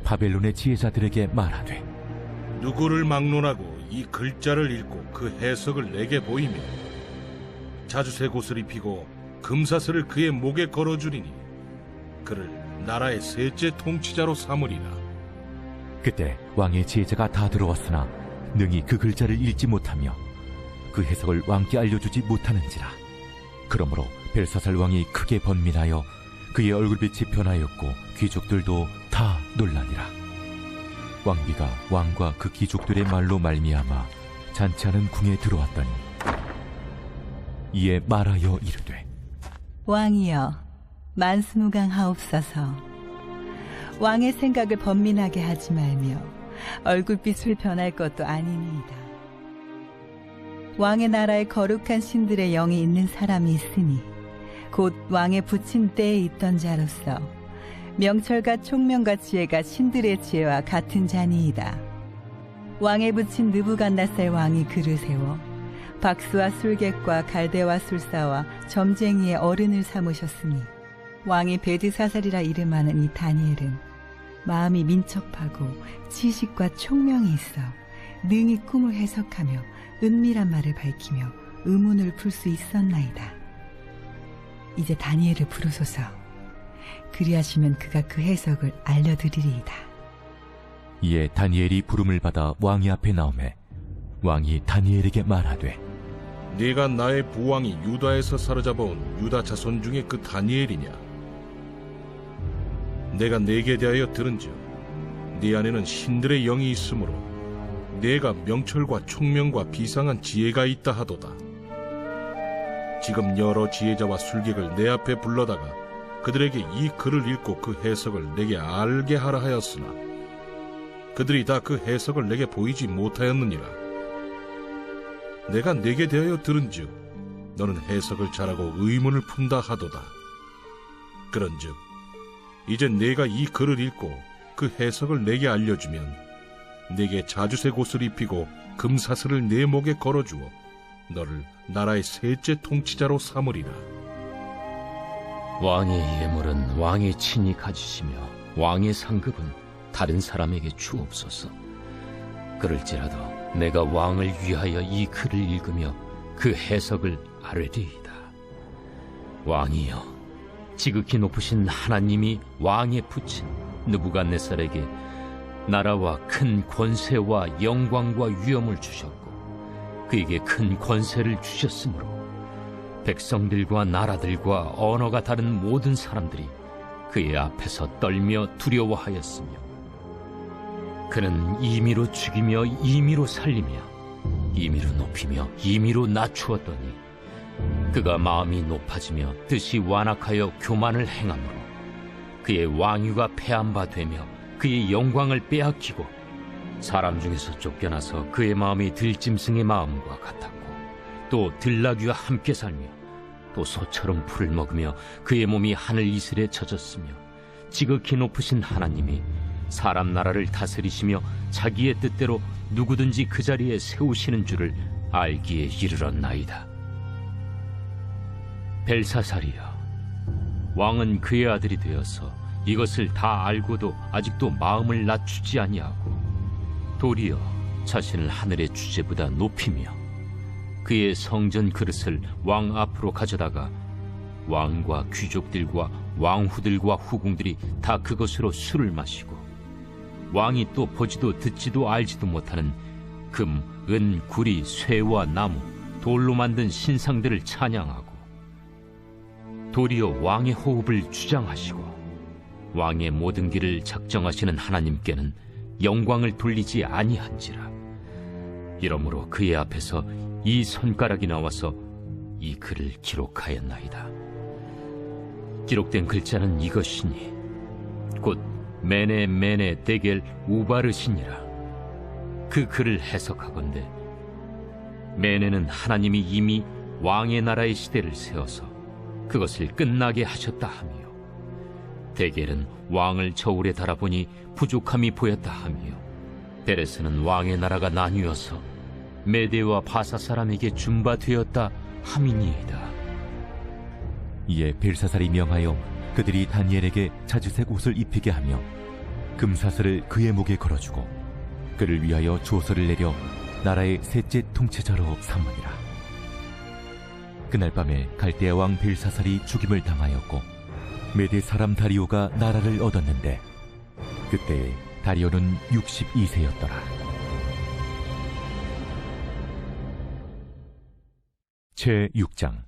바벨론의 지혜자들에게 말하되, 누구를 막론하고 이 글자를 읽고 그 해석을 내게 보이며 자주새 옷을 입히고 금사슬을 그의 목에 걸어주리니 그를 나라의 셋째 통치자로 삼으리라. 그때 왕의 지혜자가 다 들어왔으나 능히 그 글자를 읽지 못하며 그 해석을 왕께 알려주지 못하는지라. 그러므로 벨사살 왕이 크게 번민하여 그의 얼굴빛이 변하였고 귀족들도 다 놀라니라. 왕비가 왕과 그 귀족들의 말로 말미암아 잔치하는 궁에 들어왔더니 이에 말하여 이르되, 왕이여, 만수무강하옵소서. 왕의 생각을 번민하게 하지 말며 얼굴빛을 변할 것도 아니니이다. 왕의 나라에 거룩한 신들의 영이 있는 사람이 있으니 곧 왕의 붙인 때에 있던 자로서 명철과 총명과 지혜가 신들의 지혜와 같은 자니이다. 왕의 붙인 느부갓네살 왕이 그를 세워 박수와 술객과 갈대와 술사와 점쟁이의 어른을 삼으셨으니 왕이 베드사살이라 이름하는 이 다니엘은 마음이 민첩하고 지식과 총명이 있어 능히 꿈을 해석하며 은밀한 말을 밝히며 의문을 풀 수 있었나이다. 이제 다니엘을 부르소서. 그리하시면 그가 그 해석을 알려드리리이다. 이에 다니엘이 부름을 받아 왕의 앞에 나오매 왕이 다니엘에게 말하되, 네가 나의 부왕이 유다에서 사로잡아온 유다 자손 중에 그 다니엘이냐? 내가 네게 대하여 들은즉 네 안에는 신들의 영이 있으므로 네가 명철과 총명과 비상한 지혜가 있다 하도다. 지금 여러 지혜자와 술객을 내 앞에 불러다가 그들에게 이 글을 읽고 그 해석을 내게 알게 하라 하였으나 그들이 다 그 해석을 내게 보이지 못하였느니라. 내가 네게 대하여 들은즉 너는 해석을 잘하고 의문을 푼다 하도다. 그런즉 이제 네가 이 글을 읽고 그 해석을 내게 알려주면 네게 자주색 옷을 입히고 금사슬을 내 목에 걸어주어 너를 나라의 셋째 통치자로 삼으리라. 왕의 예물은 왕이 친히 가지시며 왕의 상급은 다른 사람에게 주옵소서. 그럴지라도 내가 왕을 위하여 이 글을 읽으며 그 해석을 아뢰리이다. 왕이여, 지극히 높으신 하나님이 왕에 붙인 느부갓네살에게 나라와 큰 권세와 영광과 위엄을 주셨고 그에게 큰 권세를 주셨으므로 백성들과 나라들과 언어가 다른 모든 사람들이 그의 앞에서 떨며 두려워하였으며 그는 임의로 죽이며 임의로 살리며 임의로 높이며 임의로 낮추었더니 그가 마음이 높아지며 뜻이 완악하여 교만을 행함으로 그의 왕위가 패한 바 되며 그의 영광을 빼앗기고 사람 중에서 쫓겨나서 그의 마음이 들짐승의 마음과 같았고 또 들나귀와 함께 살며 또 소처럼 풀을 먹으며 그의 몸이 하늘 이슬에 젖었으며 지극히 높으신 하나님이 사람 나라를 다스리시며 자기의 뜻대로 누구든지 그 자리에 세우시는 줄을 알기에 이르렀나이다. 벨사살이여, 왕은 그의 아들이 되어서 이것을 다 알고도 아직도 마음을 낮추지 아니하고 도리어 자신을 하늘의 주제보다 높이며 그의 성전 그릇을 왕 앞으로 가져다가 왕과 귀족들과 왕후들과 후궁들이 다 그것으로 술을 마시고 왕이 또 보지도 듣지도 알지도 못하는 금, 은, 구리, 쇠와 나무, 돌로 만든 신상들을 찬양하고 도리어 왕의 호흡을 주장하시고 왕의 모든 길을 작정하시는 하나님께는 영광을 돌리지 아니한지라. 이러므로 그의 앞에서 이 손가락이 나와서 이 글을 기록하였나이다. 기록된 글자는 이것이니 곧 메네 메네 데겔 우바르시니라. 그 글을 해석하건대 메네는 하나님이 이미 왕의 나라의 시대를 세워서 그것을 끝나게 하셨다 하며 데겔은 왕을 저울에 달아보니 부족함이 보였다 하며 베레스는 왕의 나라가 나뉘어서 메대와 바사 사람에게 준바되었다 함이니이다. 이에 벨사살이 명하여 그들이 다니엘에게 자주색 옷을 입히게 하며 금사슬을 그의 목에 걸어주고 그를 위하여 조서를 내려 나라의 셋째 통치자로 삼으니라. 그날 밤에 갈대아 왕 벨사살이 죽임을 당하였고 메대 사람 다리오가 나라를 얻었는데 그때에 다리오는 62세였더라. 제6장.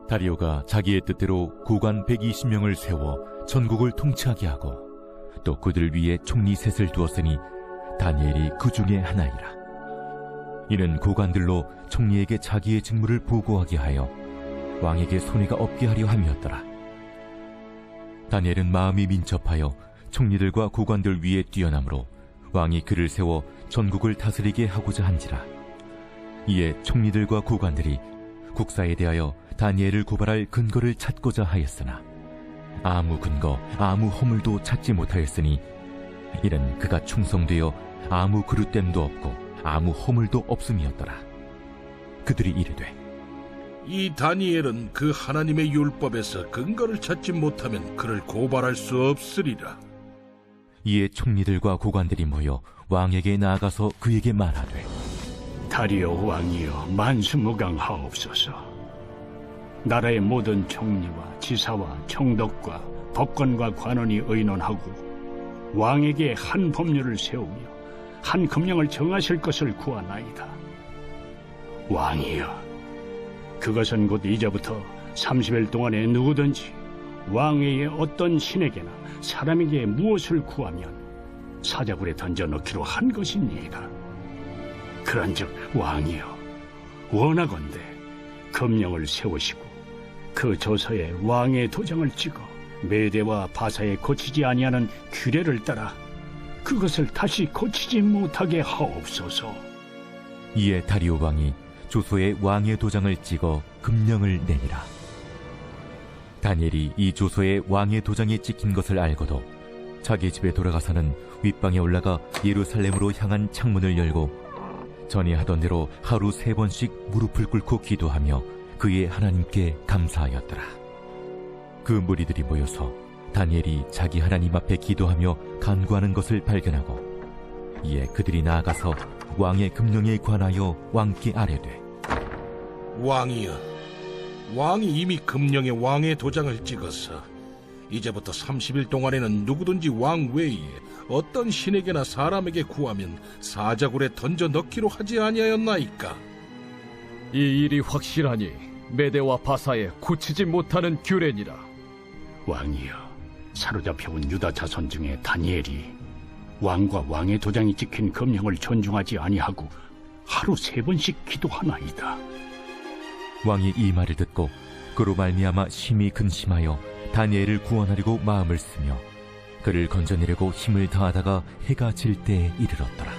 다리오가 자기의 뜻대로 고관 120명을 세워 전국을 통치하게 하고 또 그들 위에 총리 셋을 두었으니 다니엘이 그 중에 하나이라. 이는 고관들로 총리에게 자기의 직무를 보고하게 하여 왕에게 손해가 없게 하려 함이었더라. 다니엘은 마음이 민첩하여 총리들과 고관들 위에 뛰어나므로 왕이 그를 세워 전국을 다스리게 하고자 한지라. 이에 총리들과 고관들이 국사에 대하여 다니엘을 고발할 근거를 찾고자 하였으나 아무 근거, 아무 허물도 찾지 못하였으니 이는 그가 충성되어 아무 그릇됨도 없고 아무 허물도 없음이었더라. 그들이 이르되 이 다니엘은 그 하나님의 율법에서 근거를 찾지 못하면 그를 고발할 수 없으리라. 이에 총리들과 고관들이 모여 왕에게 나아가서 그에게 말하되 다리오 왕이여 만수무강하옵소서. 나라의 모든 총리와 지사와 총독과 법관과 관원이 의논하고 왕에게 한 법률을 세우며 한 금령을 정하실 것을 구하나이다. 왕이여, 그것은 곧 이제부터 30일 동안에 누구든지 왕에게 어떤 신에게나 사람에게 무엇을 구하면 사자굴에 던져넣기로 한 것이니이다. 그런즉 왕이여, 원하건대 금령을 세우시고 그 조서에 왕의 도장을 찍어 메대와 바사에 고치지 아니하는 규례를 따라 그것을 다시 고치지 못하게 하옵소서. 이에 다리오 왕이 조서에 왕의 도장을 찍어 금령을 내니라. 다니엘이 이 조서에 왕의 도장이 찍힌 것을 알고도 자기 집에 돌아가서는 윗방에 올라가 예루살렘으로 향한 창문을 열고 전에 하던 대로 하루 3번씩 무릎을 꿇고 기도하며 그의 하나님께 감사하였더라. 그 무리들이 모여서 다니엘이 자기 하나님 앞에 기도하며 간구하는 것을 발견하고 이에 그들이 나아가서 왕의 금령에 관하여 왕께 아뢰되 왕이여, 왕이 이미 금령에 왕의 도장을 찍어서 이제부터 30일 동안에는 누구든지 왕 외에 어떤 신에게나 사람에게 구하면 사자굴에 던져 넣기로 하지 아니하였나이까? 이 일이 확실하니 메대와 바사에 고치지 못하는 규례니라. 왕이여, 사로잡혀온 유다 자손 중에 다니엘이 왕과 왕의 도장이 찍힌 금령을 존중하지 아니하고 하루 3번씩 기도하나이다. 왕이 이 말을 듣고 그로 말미암아 심히 근심하여 다니엘을 구원하려고 마음을 쓰며 그를 건져내려고 힘을 다하다가 해가 질 때에 이르렀더라.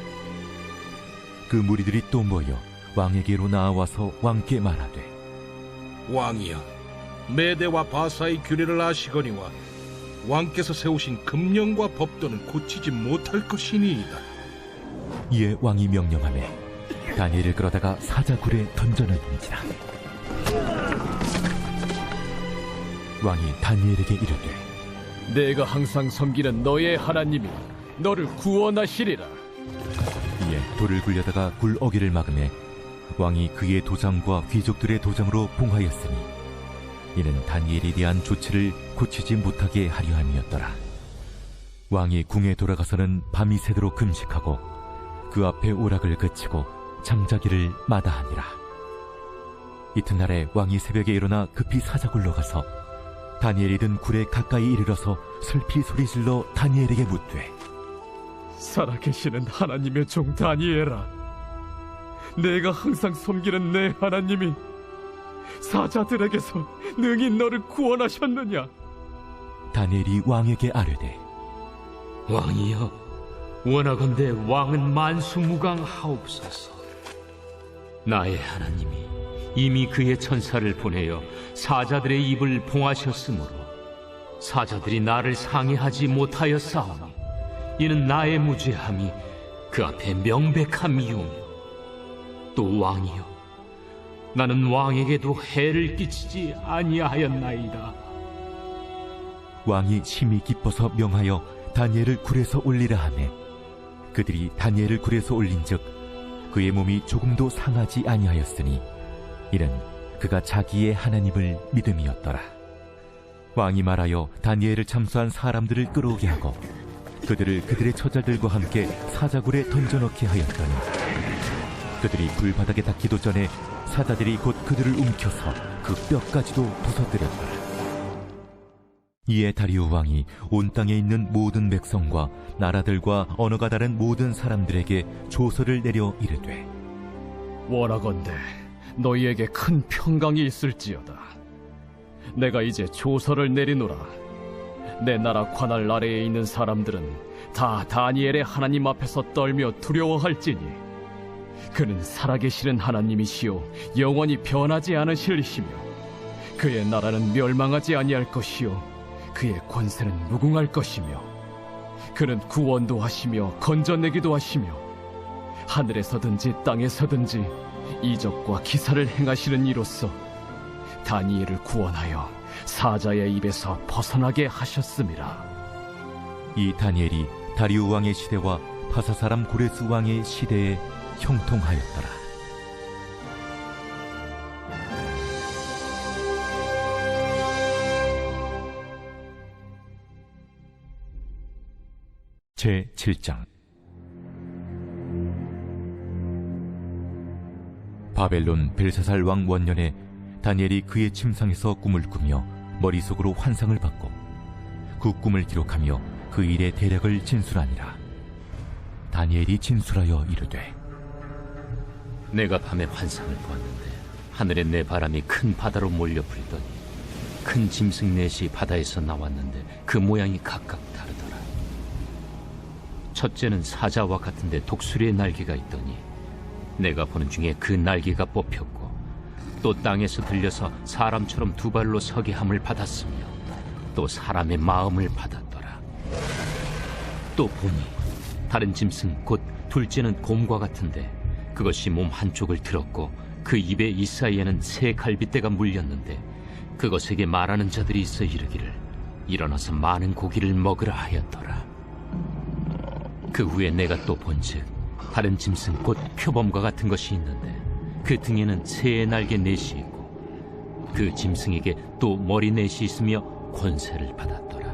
그 무리들이 또 모여 왕에게로 나아와서 왕께 말하되 왕이여, 메대와 바사의 규례를 아시거니와 왕께서 세우신 금령과 법도는 고치지 못할 것이니이다. 이에 왕이 명령하매 다니엘을 끌어다가 사자굴에 던져넣은지라. 왕이 다니엘에게 이르되 내가 항상 섬기는 너의 하나님이 너를 구원하시리라. 이에 돌을 굴려다가 굴 어귀를 막으매 왕이 그의 도장과 귀족들의 도장으로 봉하였으니 이는 다니엘에 대한 조치를 고치지 못하게 하려 함이었더라. 왕이 궁에 돌아가서는 밤이 새도록 금식하고 그 앞에 오락을 그치고 잠자기를 마다하니라. 이튿날에 왕이 새벽에 일어나 급히 사자굴로 가서 다니엘이 든 굴에 가까이 이르러서 슬피 소리질러 다니엘에게 묻되 살아계시는 하나님의 종 다니엘아, 내가 항상 섬기는 내 하나님이 사자들에게서 능히 너를 구원하셨느냐? 다니엘이 왕에게 아뢰되 왕이여, 원하건대 왕은 만수무강하옵소서. 나의 하나님이 이미 그의 천사를 보내어 사자들의 입을 봉하셨으므로 사자들이 나를 상해하지 못하였사오니 이는 나의 무죄함이 그 앞에 명백함이오며 또 왕이여 나는 왕에게도 해를 끼치지 아니하였나이다. 왕이 심히 기뻐서 명하여 다니엘을 굴에서 올리라 하매 그들이 다니엘을 굴에서 올린즉 그의 몸이 조금도 상하지 아니하였으니 이는 그가 자기의 하나님을 믿음이었더라. 왕이 말하여 다니엘을 참수한 사람들을 끌어오게 하고 그들을 그들의 처자들과 함께 사자굴에 던져넣게 하였더니 그들이 불바닥에 닿기도 전에 사자들이 곧 그들을 움켜서 그 뼈까지도 부서뜨렸더라. 이에 다리오 왕이 온 땅에 있는 모든 백성과 나라들과 언어가 다른 모든 사람들에게 조서를 내려 이르되 원하건대 너희에게 큰 평강이 있을지어다. 내가 이제 조서를 내리노라. 내 나라 관할 아래에 있는 사람들은 다 다니엘의 하나님 앞에서 떨며 두려워할지니 그는 살아계시는 하나님이시요 영원히 변하지 않으실이시며 그의 나라는 멸망하지 아니할 것이요 그의 권세는 무궁할 것이며 그는 구원도 하시며 건져내기도 하시며 하늘에서든지 땅에서든지 이적과 기사를 행하시는 이로써 다니엘을 구원하여 사자의 입에서 벗어나게 하셨음이라. 이 다니엘이 다리오 왕의 시대와 바사 사람 고레스 왕의 시대에 형통하였더라. 제 7장. 바벨론 벨사살 왕 원년에 다니엘이 그의 침상에서 꿈을 꾸며 머릿속으로 환상을 받고 그 꿈을 기록하며 그 일의 대략을 진술하니라. 다니엘이 진술하여 이르되 내가 밤에 환상을 보았는데 하늘에 내 바람이 큰 바다로 몰려 불더니 큰 짐승 넷이 바다에서 나왔는데 그 모양이 각각 다르더라. 첫째는 사자와 같은데 독수리의 날개가 있더니 내가 보는 중에 그 날개가 뽑혔고 또 땅에서 들려서 사람처럼 두 발로 서게 함을 받았으며 또 사람의 마음을 받았더라. 또 보니 다른 짐승 곧 둘째는 곰과 같은데 그것이 몸 한쪽을 들었고 그 입에 이 사이에는 새 갈빗대가 물렸는데 그것에게 말하는 자들이 있어 이르기를 일어나서 많은 고기를 먹으라 하였더라. 그 후에 내가 또 본즉 다른 짐승 곧 표범과 같은 것이 있는데 그 등에는 새의 날개 넷이 있고 그 짐승에게 또 머리 넷이 있으며 권세를 받았더라.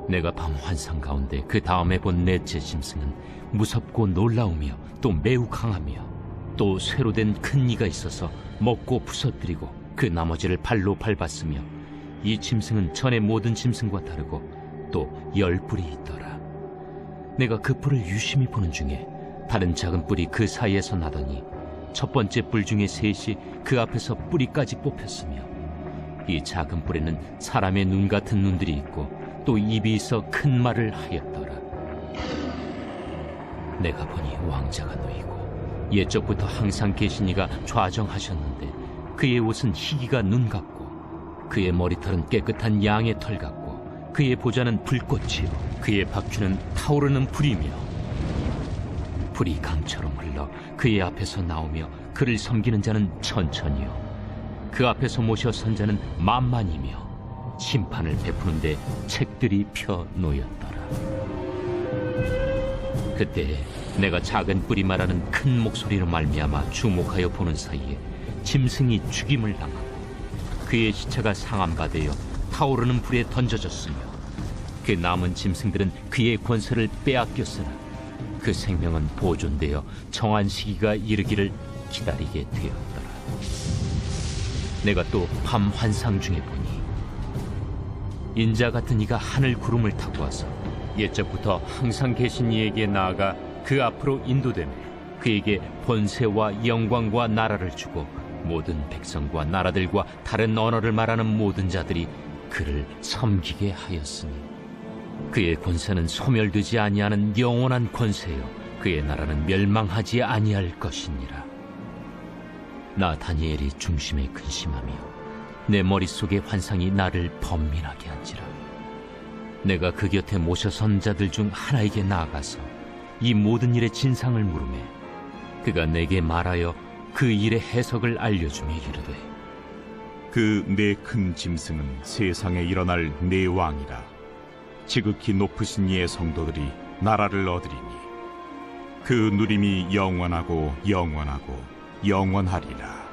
내가 밤 환상 가운데 그 다음에 본 넷째 짐승은 무섭고 놀라우며 또 매우 강하며 또 쇠로 된 큰 이가 있어서 먹고 부서뜨리고 그 나머지를 발로 밟았으며 이 짐승은 전의 모든 짐승과 다르고 또 10뿔이 있더라. 내가 그 뿔을 유심히 보는 중에 다른 작은 뿔이 그 사이에서 나더니 첫 번째 뿔 중에 셋이 그 앞에서 뿌리까지 뽑혔으며 이 작은 뿔에는 사람의 눈 같은 눈들이 있고 또 입이 있어 큰 말을 하였더라. 내가 보니 왕자가 놓이고 옛적부터 항상 계신 이가 좌정하셨는데 그의 옷은 희기가 눈 같고 그의 머리털은 깨끗한 양의 털 같고 그의 보좌는 불꽃이요 그의 박쥐는 타오르는 불이며 불이 강처럼 흘러 그의 앞에서 나오며 그를 섬기는 자는 천천히요 그 앞에서 모셔 선 자는 만만이며 심판을 베푸는데 책들이 펴 놓였더라. 그때 내가 작은 뿔이 말하는 큰 목소리로 말미암아 주목하여 보는 사이에 짐승이 죽임을 당하고 그의 시체가 상함받아 타오르는 불에 던져졌으며 그 남은 짐승들은 그의 권세를 빼앗겼으나 그 생명은 보존되어 정한 시기가 이르기를 기다리게 되었더라. 내가 또 밤 환상 중에 보니 인자 같은 이가 하늘 구름을 타고 와서 옛적부터 항상 계신 이에게 나아가 그 앞으로 인도되며 그에게 권세와 영광과 나라를 주고 모든 백성과 나라들과 다른 언어를 말하는 모든 자들이 그를 섬기게 하였으니 그의 권세는 소멸되지 아니하는 영원한 권세요 그의 나라는 멸망하지 아니할 것이니라. 나 다니엘이 중심에 근심하며 내 머릿속의 환상이 나를 번민하게 한지라. 내가 그 곁에 모셔선 자들 중 하나에게 나아가서 이 모든 일의 진상을 물으매 그가 내게 말하여 그 일의 해석을 알려주며 이르되 그 네 큰 짐승은 세상에 일어날 네 왕이라. 지극히 높으신 이의 성도들이 나라를 얻으리니 그 누림이 영원하고 영원하고 영원하리라.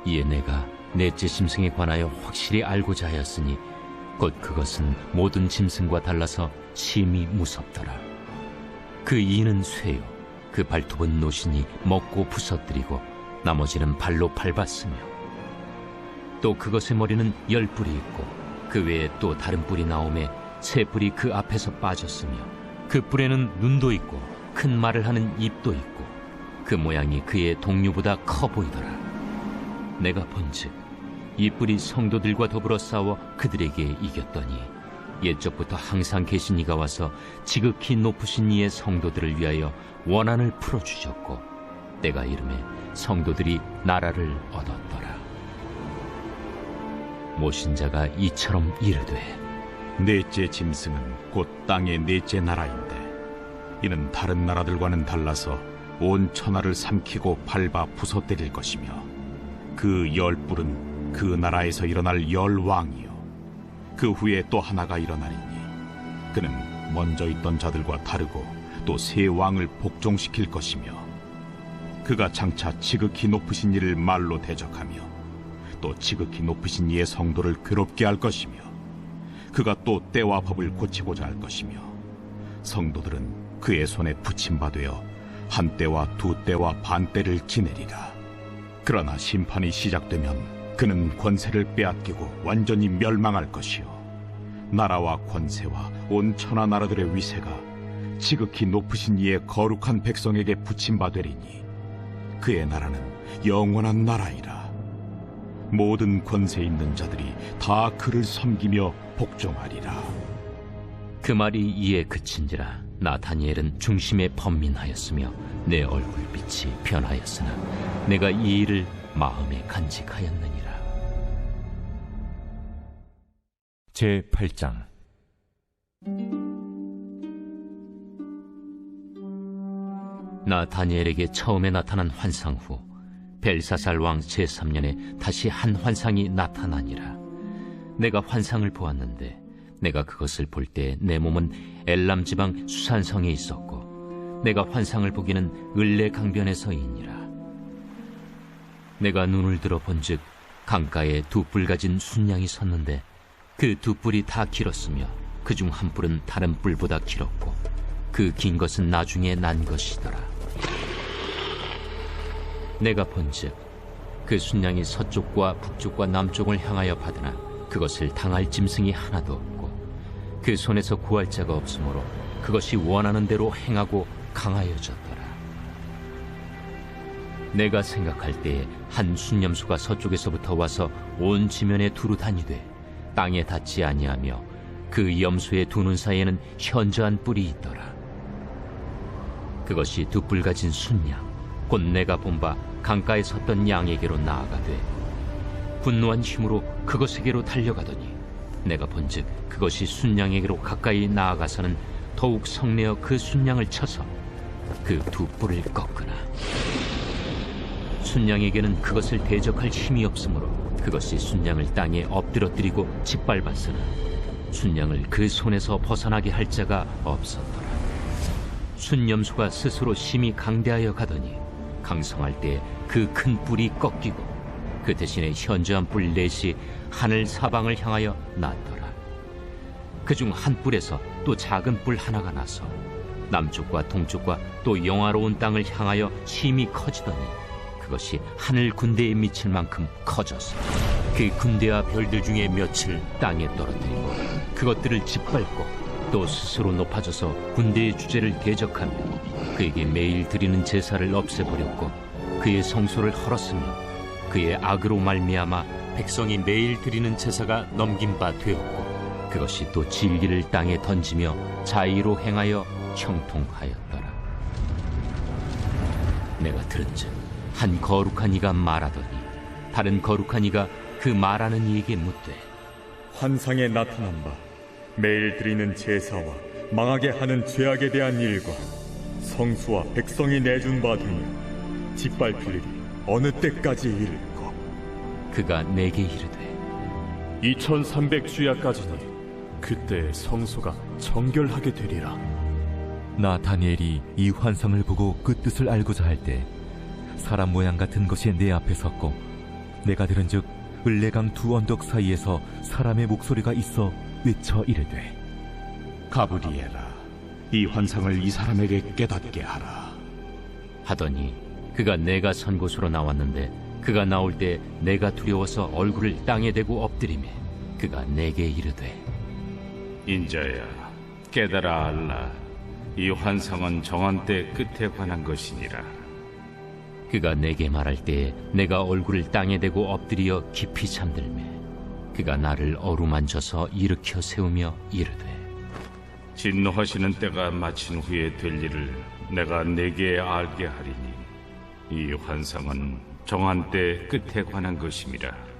이에 내가 넷째 짐승에 관하여 확실히 알고자 하였으니 곧 그것은 모든 짐승과 달라서 심히 무섭더라. 그 이는 쇠요 그 발톱은 노신이 먹고 부서뜨리고 나머지는 발로 밟았으며 또 그것의 머리는 10뿔이 있고 그 외에 또 다른 뿔이 나오매 3뿔이 그 앞에서 빠졌으며 그 뿔에는 눈도 있고 큰 말을 하는 입도 있고 그 모양이 그의 동류보다 커 보이더라. 내가 본즉 이 뿔이 성도들과 더불어 싸워 그들에게 이겼더니 옛적부터 항상 계신 이가 와서 지극히 높으신 이의 성도들을 위하여 원한을 풀어주셨고 때가 이름에 성도들이 나라를 얻었더라. 모신 자가 이처럼 이르되 넷째 짐승은 곧 땅의 넷째 나라인데 이는 다른 나라들과는 달라서 온 천하를 삼키고 밟아 부서뜨릴 것이며 그 10뿔은 그 나라에서 일어날 10왕이요 그 후에 또 하나가 일어나리니 그는 먼저 있던 자들과 다르고 또 새 왕을 복종시킬 것이며 그가 장차 지극히 높으신 이를 말로 대적하며 또 지극히 높으신 이의 성도를 괴롭게 할 것이며 그가 또 때와 법을 고치고자 할 것이며 성도들은 그의 손에 붙임바되어 한 때와 두 때와 반 때를 지내리라. 그러나 심판이 시작되면 그는 권세를 빼앗기고 완전히 멸망할 것이요 나라와 권세와 온 천하 나라들의 위세가 지극히 높으신 이의 거룩한 백성에게 붙임바되리니 그의 나라는 영원한 나라이라. 모든 권세 있는 자들이 다 그를 섬기며 복종하리라. 그 말이 이에 그친지라. 나 다니엘은 중심에 번민하였으며 내 얼굴빛이 변하였으나 내가 이 일을 마음에 간직하였느니라. 제8장 나 다니엘에게 처음에 나타난 환상 후 벨사살 왕 제3년에 다시 한 환상이 나타나니라. 내가 환상을 보았는데 내가 그것을 볼 때 내 몸은 엘람 지방 수산성에 있었고 내가 환상을 보기는 을레 강변에서이니라. 내가 눈을 들어 본즉 강가에 2뿔 가진 순양이 섰는데 그 2뿔이 다 길었으며 그 중 한 뿔은 다른 뿔보다 길었고 그 긴 것은 나중에 난 것이더라. 내가 본즉 그 순양이 서쪽과 북쪽과 남쪽을 향하여 받으나 그것을 당할 짐승이 하나도 없고 그 손에서 구할 자가 없으므로 그것이 원하는 대로 행하고 강하여졌더라. 내가 생각할 때에 한 순념수가 서쪽에서부터 와서 온 지면에 두루 다니되 땅에 닿지 아니하며 그 염소의 두 눈 사이에는 현저한 뿔이 있더라. 그것이 2뿔 가진 순양 곧 내가 본 바 강가에 섰던 양에게로 나아가되 분노한 힘으로 그것에게로 달려가더니 내가 본즉 그것이 순양에게로 가까이 나아가서는 더욱 성내어 그 순양을 쳐서 그 2뿔을 꺾으나 순양에게는 그것을 대적할 힘이 없으므로 그것이 순양을 땅에 엎드러뜨리고 짓밟았으나 순양을 그 손에서 벗어나게 할 자가 없었더라. 순염수가 스스로 심히 강대하여 가더니 강성할 때 그 큰 뿔이 꺾이고 그 대신에 현저한 뿔 넷이 하늘 사방을 향하여 났더라. 그중 한 뿔에서 또 작은 뿔 하나가 나서 남쪽과 동쪽과 또 영화로운 땅을 향하여 심히 커지더니 그것이 하늘 군대에 미칠 만큼 커져서 그 군대와 별들 중에 몇을 땅에 떨어뜨리고 그것들을 짓밟고 또 스스로 높아져서 군대의 주제를 대적하며 그에게 매일 드리는 제사를 없애버렸고 그의 성소를 헐었으며 그의 악으로 말미암아 백성이 매일 드리는 제사가 넘긴 바 되었고 그것이 또 질기를 땅에 던지며 자의로 행하여 형통하였더라. 내가 들은즉 한 거룩한 이가 말하더니 다른 거룩한 이가 그 말하는 이에게 묻되 환상에 나타난 바 매일 드리는 제사와 망하게 하는 죄악에 대한 일과 성수와 백성이 내준 바 되며 짓밟힐 일이 어느 때까지 이를까? 그가 내게 이르되 2300주야까지니 그때 성소가 정결하게 되리라. 나 다니엘이 이 환상을 보고 그 뜻을 알고자 할 때 사람 모양 같은 것이 내 앞에 섰고 내가 들은즉 을레강 두 언덕 사이에서 사람의 목소리가 있어 외쳐 이르되 가브리엘아, 이 환상을 이 사람에게 깨닫게 하라 하더니 그가 내가 선 곳으로 나왔는데 그가 나올 때 내가 두려워서 얼굴을 땅에 대고 엎드리매 그가 내게 이르되 인자야, 깨달아 알라. 이 환상은 정한 때 끝에 관한 것이니라. 그가 내게 말할 때에 내가 얼굴을 땅에 대고 엎드려 깊이 잠들매 그가 나를 어루만져서 일으켜 세우며 이르되 진노하시는 때가 마친 후에 될 일을 내가 내게 알게 하리니 이 환상은 정한 때 끝에 관한 것임이라.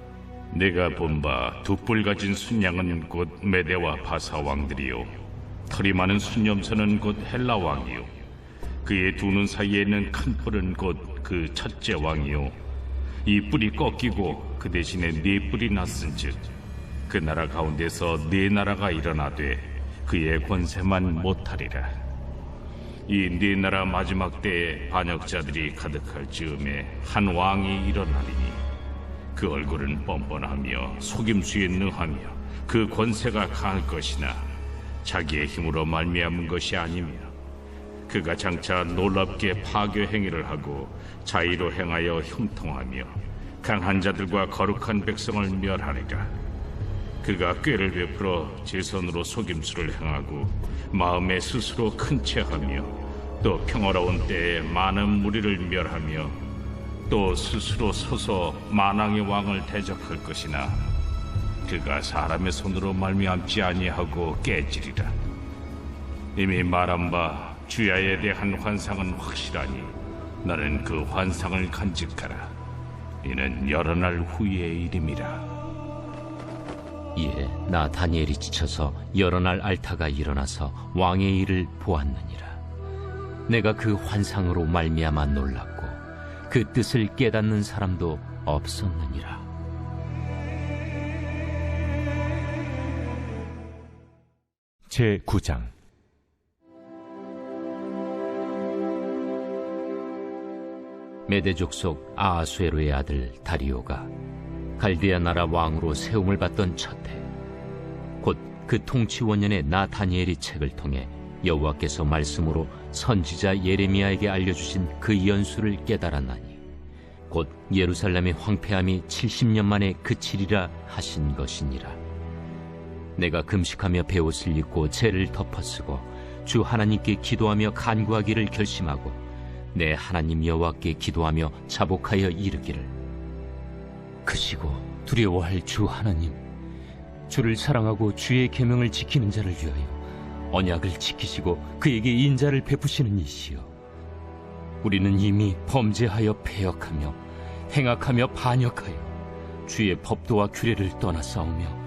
내가 본 바 두 뿔 가진 순양은 곧 메대와 바사 왕들이요 털이 많은 순염소는 곧 헬라 왕이요 그의 두 눈 사이에 있는 큰 뿔은 곧 그 첫째 왕이요 이 뿔이 꺾이고 그 대신에 네 뿔이 났은즉 그 나라 가운데서 네 나라가 일어나되 그의 권세만 못하리라. 이 네 나라 마지막 때에 반역자들이 가득할 즈음에 한 왕이 일어나리니 그 얼굴은 뻔뻔하며 속임수에 능하며 그 권세가 강할 것이나 자기의 힘으로 말미암은 것이 아니며 그가 장차 놀랍게 파괴 행위를 하고 자의로 행하여 형통하며 강한 자들과 거룩한 백성을 멸하리라. 그가 꾀를 베풀어 제 손으로 속임수를 행하고 마음에 스스로 큰 채하며 또 평화로운 때에 많은 무리를 멸하며 또 스스로 서서 만왕의 왕을 대적할 것이나 그가 사람의 손으로 말미암지 아니하고 깨지리라. 이미 말한 바 주야에 대한 환상은 확실하니 너는 그 환상을 간직하라. 이는 여러 날 후의 일임이라. 이에 나 다니엘이 지쳐서 여러 날 앓다가 일어나서 왕의 일을 보았느니라. 내가 그 환상으로 말미암아 놀랐고 그 뜻을 깨닫는 사람도 없었느니라. 제9장 메대 족속 아하수에로의 아들 다리오가 갈대아 나라 왕으로 세움을 받던 첫 해, 곧 그 통치 원년에 나 다니엘이 책을 통해 여호와께서 말씀으로 선지자 예레미야에게 알려주신 그 연수를 깨달았나니 곧 예루살렘의 황폐함이 70년 만에 그치리라 하신 것이니라. 내가 금식하며 베옷을 입고 죄를 덮어쓰고 주 하나님께 기도하며 간구하기를 결심하고 내 하나님 여호와께 기도하며 자복하여 이르기를 크시고 두려워할 주 하나님, 주를 사랑하고 주의 계명을 지키는 자를 위하여 언약을 지키시고 그에게 인자를 베푸시는 이시여, 우리는 이미 범죄하여 패역하며 행악하며 반역하여 주의 법도와 규례를 떠나싸우며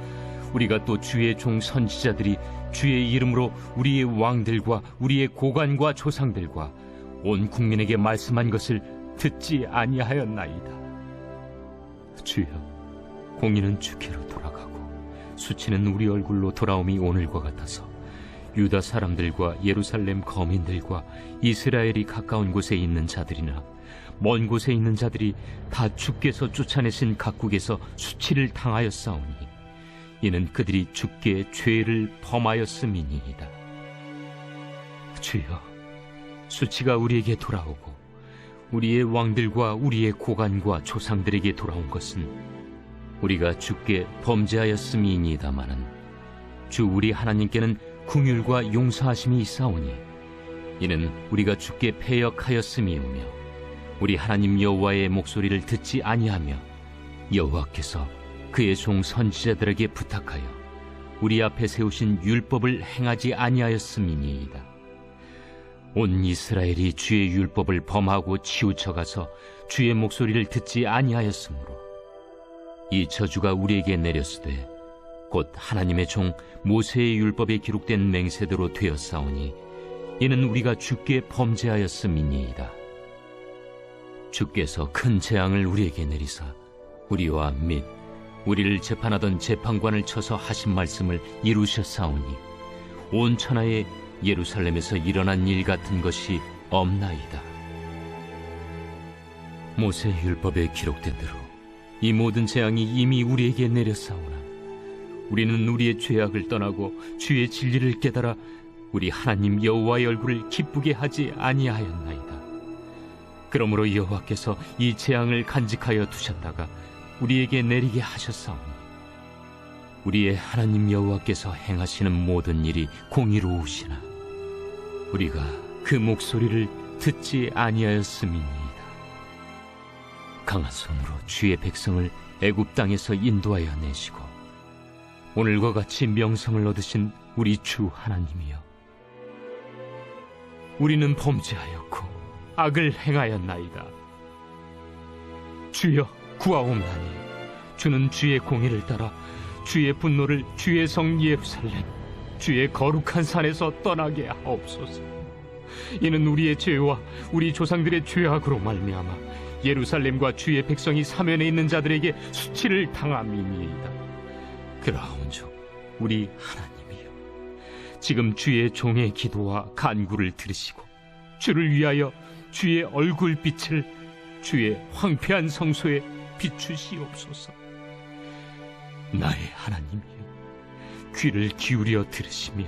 우리가 또 주의 종 선지자들이 주의 이름으로 우리의 왕들과 우리의 고관과 조상들과 온 국민에게 말씀한 것을 듣지 아니하였나이다. 주여, 공의는 주께로 돌아가고 수치는 우리 얼굴로 돌아옴이 오늘과 같아서 유다 사람들과 예루살렘 거민들과 이스라엘이 가까운 곳에 있는 자들이나 먼 곳에 있는 자들이 다 주께서 쫓아내신 각국에서 수치를 당하였사오니 이는 그들이 주께 죄를 범하였음이니이다. 주여, 수치가 우리에게 돌아오고 우리의 왕들과 우리의 고관과 조상들에게 돌아온 것은 우리가 주께 범죄하였음이니이다마는 주 우리 하나님께는 긍휼과 용서하심이 있사오니 이는 우리가 주께 패역하였음이오며 우리 하나님 여호와의 목소리를 듣지 아니하며 여호와께서 그의 종 선지자들에게 부탁하여 우리 앞에 세우신 율법을 행하지 아니하였음이니이다. 온 이스라엘이 주의 율법을 범하고 치우쳐가서 주의 목소리를 듣지 아니하였으므로 이 저주가 우리에게 내렸으되 곧 하나님의 종 모세의 율법에 기록된 맹세대로 되었사오니 이는 우리가 주께 범죄하였음이니이다. 주께서 큰 재앙을 우리에게 내리사 우리와 및 우리를 재판하던 재판관을 쳐서 하신 말씀을 이루셨사오니 온 천하에 예루살렘에서 일어난 일 같은 것이 없나이다. 모세 율법에 기록된 대로 이 모든 재앙이 이미 우리에게 내렸사오나 우리는 우리의 죄악을 떠나고 주의 진리를 깨달아 우리 하나님 여호와의 얼굴을 기쁘게 하지 아니하였나이다. 그러므로 여호와께서 이 재앙을 간직하여 두셨다가 우리에게 내리게 하셨사오니 우리의 하나님 여호와께서 행하시는 모든 일이 공의로우시나 우리가 그 목소리를 듣지 아니하였음이니이다. 강한 손으로 주의 백성을 애굽 땅에서 인도하여 내시고 오늘과 같이 명성을 얻으신 우리 주 하나님이여, 우리는 범죄하였고 악을 행하였나이다. 주여 구하옵나니 주는 주의 공의를 따라 주의 분노를 주의 성 예루살렘 주의 거룩한 산에서 떠나게 하옵소서. 이는 우리의 죄와 우리 조상들의 죄악으로 말미암아 예루살렘과 주의 백성이 사면에 있는 자들에게 수치를 당함이니이다. 그러온즉 우리 하나님이여, 지금 주의 종의 기도와 간구를 들으시고 주를 위하여 주의 얼굴빛을 주의 황폐한 성소에 비추시옵소서. 나의 하나님이여, 귀를 기울여 들으시며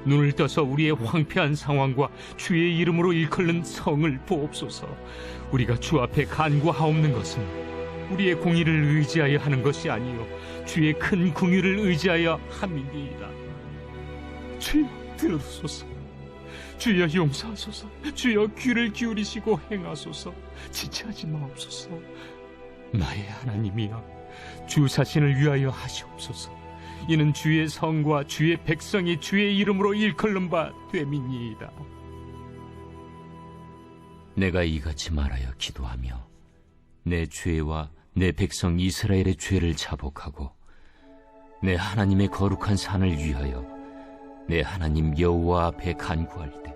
눈을 떠서 우리의 황폐한 상황과 주의 이름으로 일컬는 성을 보옵소서. 우리가 주 앞에 간구하옵는 것은 우리의 공의를 의지하여 하는 것이 아니요 주의 큰 긍휼을 의지하여 함이니이다. 주여 들으소서. 주여 용서하소서. 주여 귀를 기울이시고 행하소서. 지체하지 마옵소서. 나의 하나님이여, 주 자신을 위하여 하시옵소서. 이는 주의 성과 주의 백성이 주의 이름으로 일컬는 바 됨이니이다. 내가 이같이 말하여 기도하며 내 죄와 내 백성 이스라엘의 죄를 자복하고 내 하나님의 거룩한 산을 위하여 내 하나님 여호와 앞에 간구할 때,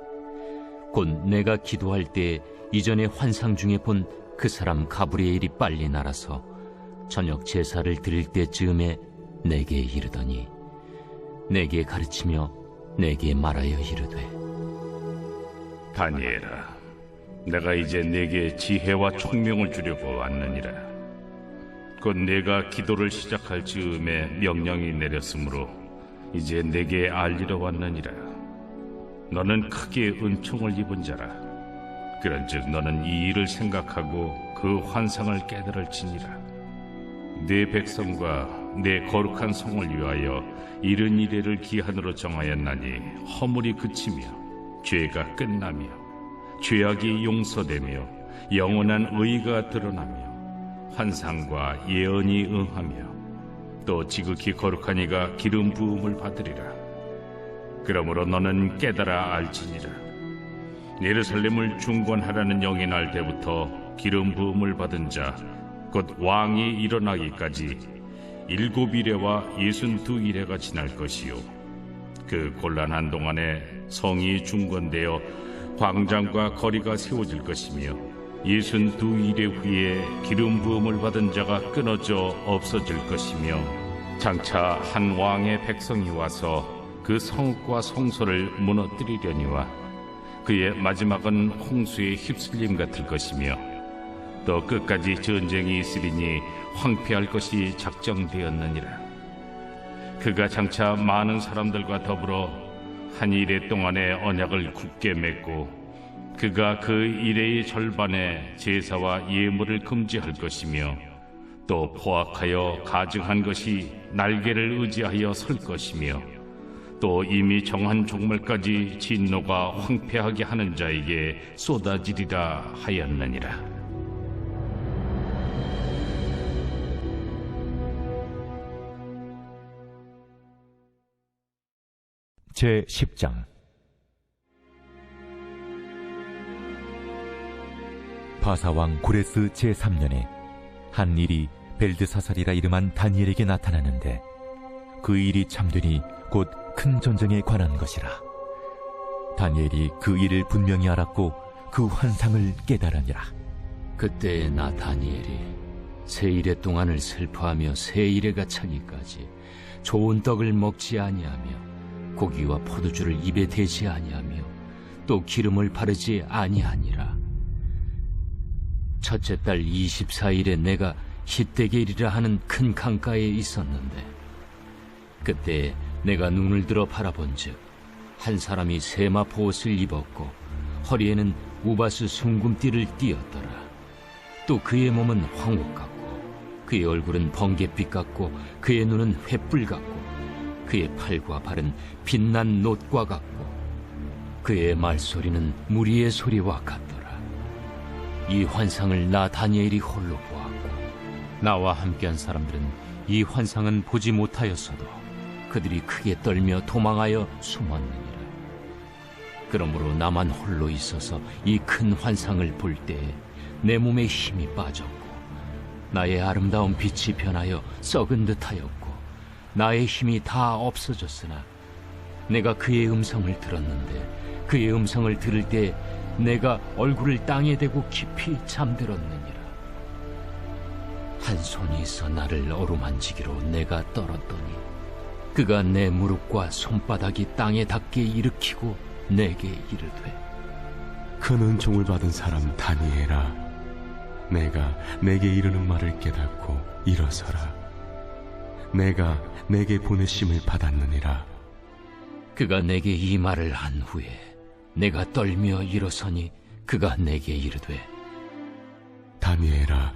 곧 내가 기도할 때 이전에 환상 중에 본 그 사람 가브리엘이 빨리 날아서 저녁 제사를 드릴 때쯤에 내게 이르더니 내게 가르치며 내게 말하여 이르되, 다니엘아, 내가 이제 내게 지혜와 총명을 주려고 왔느니라. 곧 내가 기도를 시작할 즈음에 명령이 내렸으므로 이제 내게 알리러 왔느니라. 너는 크게 은총을 입은 자라. 그런즉 너는 이 일을 생각하고 그 환상을 깨달을지니라. 내 백성과 내 거룩한 성을 위하여 이른 이래를 기한으로 정하였나니 허물이 그치며 죄가 끝나며 죄악이 용서되며 영원한 의가 드러나며 환상과 예언이 응하며 또 지극히 거룩한 이가 기름 부음을 받으리라. 그러므로 너는 깨달아 알지니라. 예루살렘을 중건하라는 영이 날 때부터 기름 부음을 받은 자 곧 왕이 일어나기까지 7이레와 62이레가 지날 것이요, 그 곤란한 동안에 성이 중건되어 광장과 거리가 세워질 것이며 62이레 후에 기름 부음을 받은 자가 끊어져 없어질 것이며, 장차 한 왕의 백성이 와서 그 성과 성소를 무너뜨리려니와 그의 마지막은 홍수에 휩쓸림 같을 것이며, 또 끝까지 전쟁이 있으리니 황폐할 것이 작정되었느니라. 그가 장차 많은 사람들과 더불어 한 이레 동안의 언약을 굳게 맺고 그가 그 이레의 절반에 제사와 예물을 금지할 것이며, 또 포악하여 가증한 것이 날개를 의지하여 설 것이며, 또 이미 정한 종말까지 진노가 황폐하게 하는 자에게 쏟아지리라 하였느니라. 제10장 바사왕 고레스 제3년에 한 일이 벨드사살이라 이름한 다니엘에게 나타나는데 그 일이 참되니 곧 큰 전쟁에 관한 것이라. 다니엘이 그 일을 분명히 알았고 그 환상을 깨달으니라. 그때에 나 다니엘이 세 일의 동안을 슬퍼하며 세 일에가 차기까지 좋은 떡을 먹지 아니하며 고기와 포도주를 입에 대지 아니하며 또 기름을 바르지 아니하니라. 첫째 달 24일에 내가 히데겔이라 하는 큰 강가에 있었는데 그때 내가 눈을 들어 바라본즉 한 사람이 세마포 옷을 입었고 허리에는 우바스 숭금띠를 띠었더라. 또 그의 몸은 황옥 같고 그의 얼굴은 번갯빛 같고 그의 눈은 횃불 같고 그의 팔과 발은 빛난 놋과 같고 그의 말소리는 무리의 소리와 같더라. 이 환상을 나 다니엘이 홀로 보았고 나와 함께한 사람들은 이 환상은 보지 못하였어도 그들이 크게 떨며 도망하여 숨었느니라. 그러므로 나만 홀로 있어서 이 큰 환상을 볼 때에 내 몸에 힘이 빠졌고 나의 아름다운 빛이 변하여 썩은 듯하였고 나의 힘이 다 없어졌으나 내가 그의 음성을 들었는데 그의 음성을 들을 때 내가 얼굴을 땅에 대고 깊이 잠들었느니라. 한 손이 있어 나를 어루만지기로 내가 떨었더니 그가 내 무릎과 손바닥이 땅에 닿게 일으키고 내게 이르되 큰 은총을 받은 사람 다니엘아, 내가 내게 이르는 말을 깨닫고 일어서라. 내가 내게 보내심을 받았느니라. 그가 내게 이 말을 한 후에 내가 떨며 일어서니 그가 내게 이르되 다니엘아,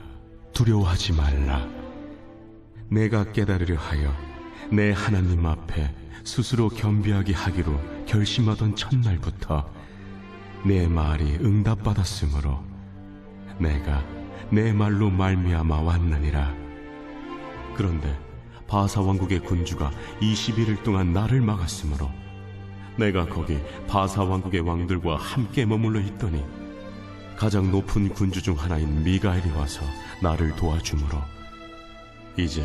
두려워하지 말라. 내가 깨달으려 하여 내 하나님 앞에 스스로 겸비하게 하기로 결심하던 첫날부터 내 말이 응답받았으므로 내가 내 말로 말미암아 왔느니라. 그런데 바사 왕국의 군주가 21일 동안 나를 막았으므로 내가 거기 바사 왕국의 왕들과 함께 머물러 있더니 가장 높은 군주 중 하나인 미가엘이 와서 나를 도와주므로 이제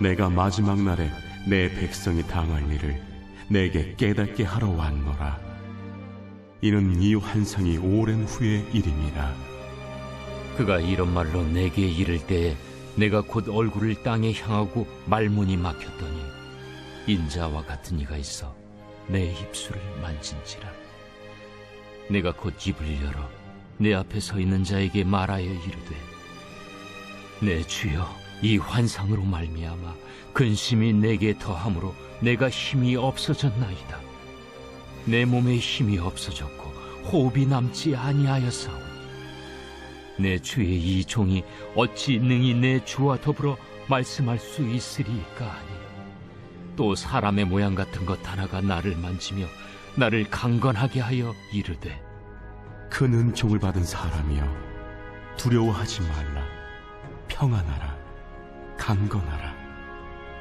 내가 마지막 날에 내 백성이 당할 일을 내게 깨닫게 하러 왔노라. 이는 이 환상이 오랜 후의 일임이라. 그가 이런 말로 내게 이를 때에 내가 곧 얼굴을 땅에 향하고 말문이 막혔더니 인자와 같은 이가 있어 내 입술을 만진지라. 내가 곧 입을 열어 내 앞에 서 있는 자에게 말하여 이르되 내 주여, 이 환상으로 말미암아 근심이 내게 더함으로 내가 힘이 없어졌나이다. 내 몸에 힘이 없어졌고 호흡이 남지 아니하였사오니 내 주의 이 종이 어찌 능히 내 주와 더불어 말씀할 수 있으리까 하니 또 사람의 모양 같은 것 하나가 나를 만지며 나를 강건하게 하여 이르되 큰 은총을 받은 사람이여, 두려워하지 말라. 평안하라. 강건하라.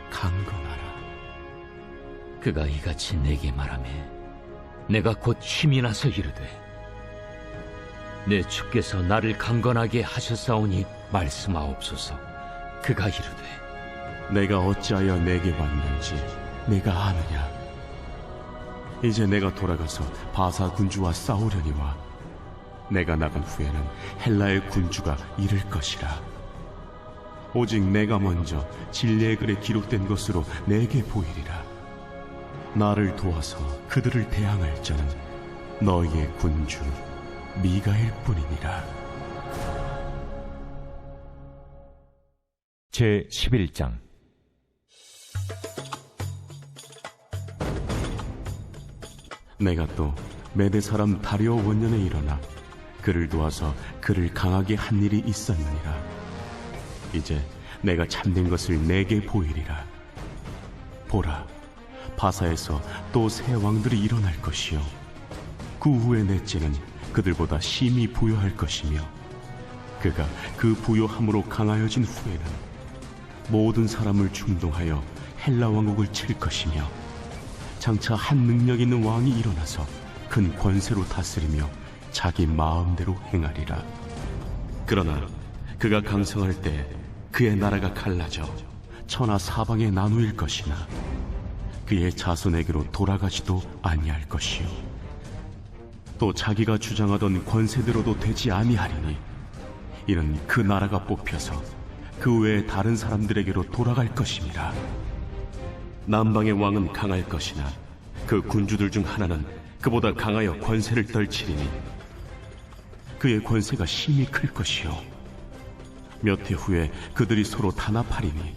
강건하라. 그가 이같이 내게 말하며 내가 곧 힘이 나서 이르되 내 주께서 나를 강건하게 하셨사오니 말씀하옵소서. 그가 이르되 내가 어찌하여 내게 왔는지 내가 아느냐. 이제 내가 돌아가서 바사 군주와 싸우려니와 내가 나간 후에는 헬라의 군주가 이를 것이라. 오직 내가 먼저 진리의 글에 기록된 것으로 내게 보이리라. 나를 도와서 그들을 대항할 자는 너희의 군주 미가엘 뿐이니라. 제11장 내가 또 메대 사람 다리오 원년에 일어나 그를 도와서 그를 강하게 한 일이 있었느니라. 이제 내가 참된 것을 내게 보이리라. 보라, 바사에서 또 새 왕들이 일어날 것이요 그 후에 넷째는 그들보다 심히 부요할 것이며 그가 그 부요함으로 강하여진 후에는 모든 사람을 충동하여 헬라 왕국을 칠 것이며 장차 한 능력 있는 왕이 일어나서 큰 권세로 다스리며 자기 마음대로 행하리라. 그러나 그가 강성할 때 그의 나라가 갈라져 천하 사방에 나누일 것이나 그의 자손에게로 돌아가지도 아니할 것이요 또 자기가 주장하던 권세대로도 되지 아니하리니 이는 그 나라가 뽑혀서 그 외에 다른 사람들에게로 돌아갈 것임이라. 남방의 왕은 강할 것이나 그 군주들 중 하나는 그보다 강하여 권세를 떨치리니 그의 권세가 심히 클 것이요 몇 해 후에 그들이 서로 단합하리니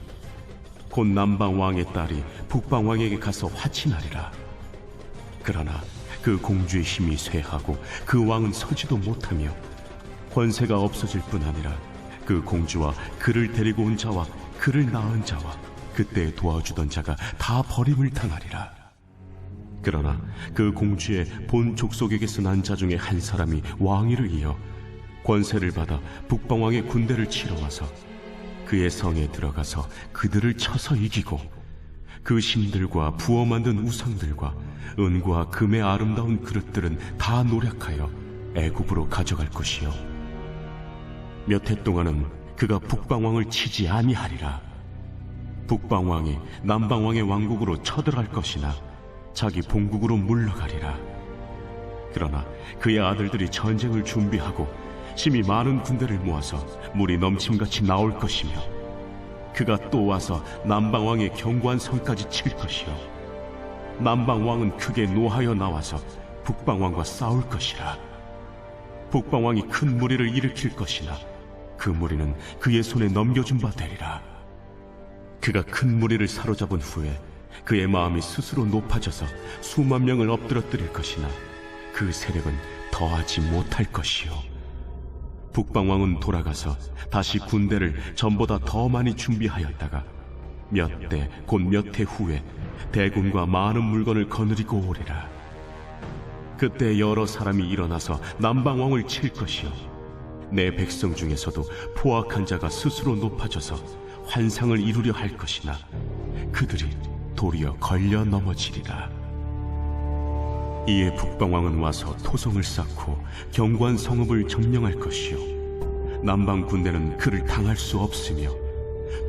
곧 남방 왕의 딸이 북방 왕에게 가서 화친하리라. 그러나 그 공주의 힘이 쇠하고 그 왕은 서지도 못하며 권세가 없어질 뿐 아니라 그 공주와 그를 데리고 온 자와 그를 낳은 자와 그때 도와주던 자가 다 버림을 당하리라. 그러나 그 공주의 본 족속에게서 난 자 중에 한 사람이 왕위를 이어 권세를 받아 북방왕의 군대를 치러 와서 그의 성에 들어가서 그들을 쳐서 이기고 그 신들과 부어 만든 우상들과 은과 금의 아름다운 그릇들은 다 노략하여 애굽으로 가져갈 것이요 몇 해 동안은 그가 북방왕을 치지 아니하리라. 북방왕이 남방왕의 왕국으로 쳐들어갈 것이나 자기 본국으로 물러가리라. 그러나 그의 아들들이 전쟁을 준비하고 심히 많은 군대를 모아서 물이 넘침같이 나올 것이며 그가 또 와서 남방왕의 견고한 성까지 칠 것이요 남방왕은 크게 노하여 나와서 북방왕과 싸울 것이라. 북방왕이 큰 무리를 일으킬 것이나 그 무리는 그의 손에 넘겨준 바 되리라. 그가 큰 무리를 사로잡은 후에 그의 마음이 스스로 높아져서 수만 명을 엎드러뜨릴 것이나 그 세력은 더하지 못할 것이요 북방왕은 돌아가서 다시 군대를 전보다 더 많이 준비하였다가 몇 대 곧 몇 해 후에 대군과 많은 물건을 거느리고 오리라. 그때 여러 사람이 일어나서 남방왕을 칠 것이요 내 백성 중에서도 포악한 자가 스스로 높아져서 환상을 이루려 할 것이나 그들이 도리어 걸려 넘어지리라. 이에 북방왕은 와서 토성을 쌓고 견고한 성읍을 점령할 것이요 남방 군대는 그를 당할 수 없으며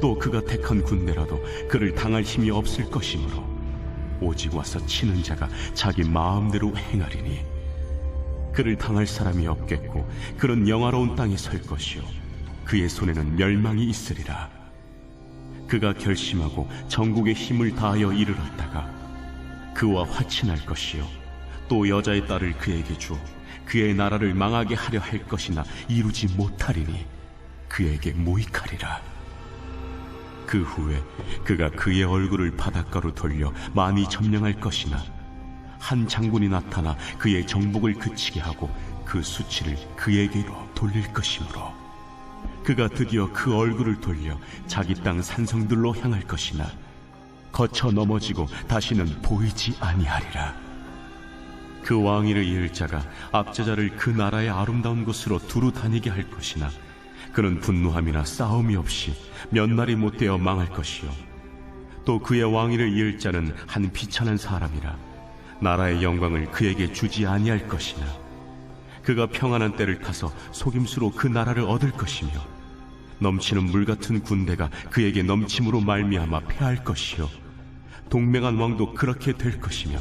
또 그가 택한 군대라도 그를 당할 힘이 없을 것이므로 오직 와서 치는 자가 자기 마음대로 행하리니 그를 당할 사람이 없겠고 그런 영화로운 땅에 설 것이요 그의 손에는 멸망이 있으리라. 그가 결심하고 전국의 힘을 다하여 이르렀다가 그와 화친할 것이요 또 여자의 딸을 그에게 주어 그의 나라를 망하게 하려 할 것이나 이루지 못하리니 그에게 모익하리라. 그 후에 그가 그의 얼굴을 바닷가로 돌려 많이 점령할 것이나 한 장군이 나타나 그의 정복을 그치게 하고 그 수치를 그에게로 돌릴 것이므로 그가 드디어 그 얼굴을 돌려 자기 땅 산성들로 향할 것이나 거쳐 넘어지고 다시는 보이지 아니하리라. 그 왕위를 이을 자가 압제자를 그 나라의 아름다운 곳으로 두루 다니게 할 것이나 그는 분노함이나 싸움이 없이 몇 날이 못되어 망할 것이요 또 그의 왕위를 이을 자는 한 비천한 사람이라 나라의 영광을 그에게 주지 아니할 것이나 그가 평안한 때를 타서 속임수로 그 나라를 얻을 것이며 넘치는 물 같은 군대가 그에게 넘침으로 말미암아 패할 것이요 동맹한 왕도 그렇게 될 것이며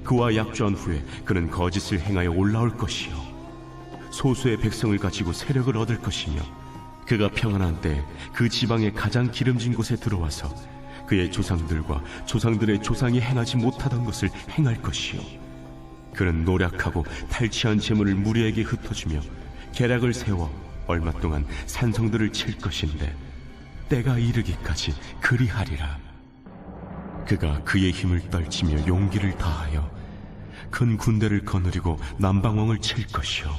그와 약조한 후에 그는 거짓을 행하여 올라올 것이요 소수의 백성을 가지고 세력을 얻을 것이며 그가 평안한 때에 그 지방의 가장 기름진 곳에 들어와서 그의 조상들과 조상들의 조상이 행하지 못하던 것을 행할 것이요 그는 노략하고 탈취한 재물을 무리에게 흩어주며 계략을 세워 얼마 동안 산성들을 칠 것인데 때가 이르기까지 그리하리라. 그가 그의 힘을 떨치며 용기를 다하여 큰 군대를 거느리고 남방왕을 칠 것이요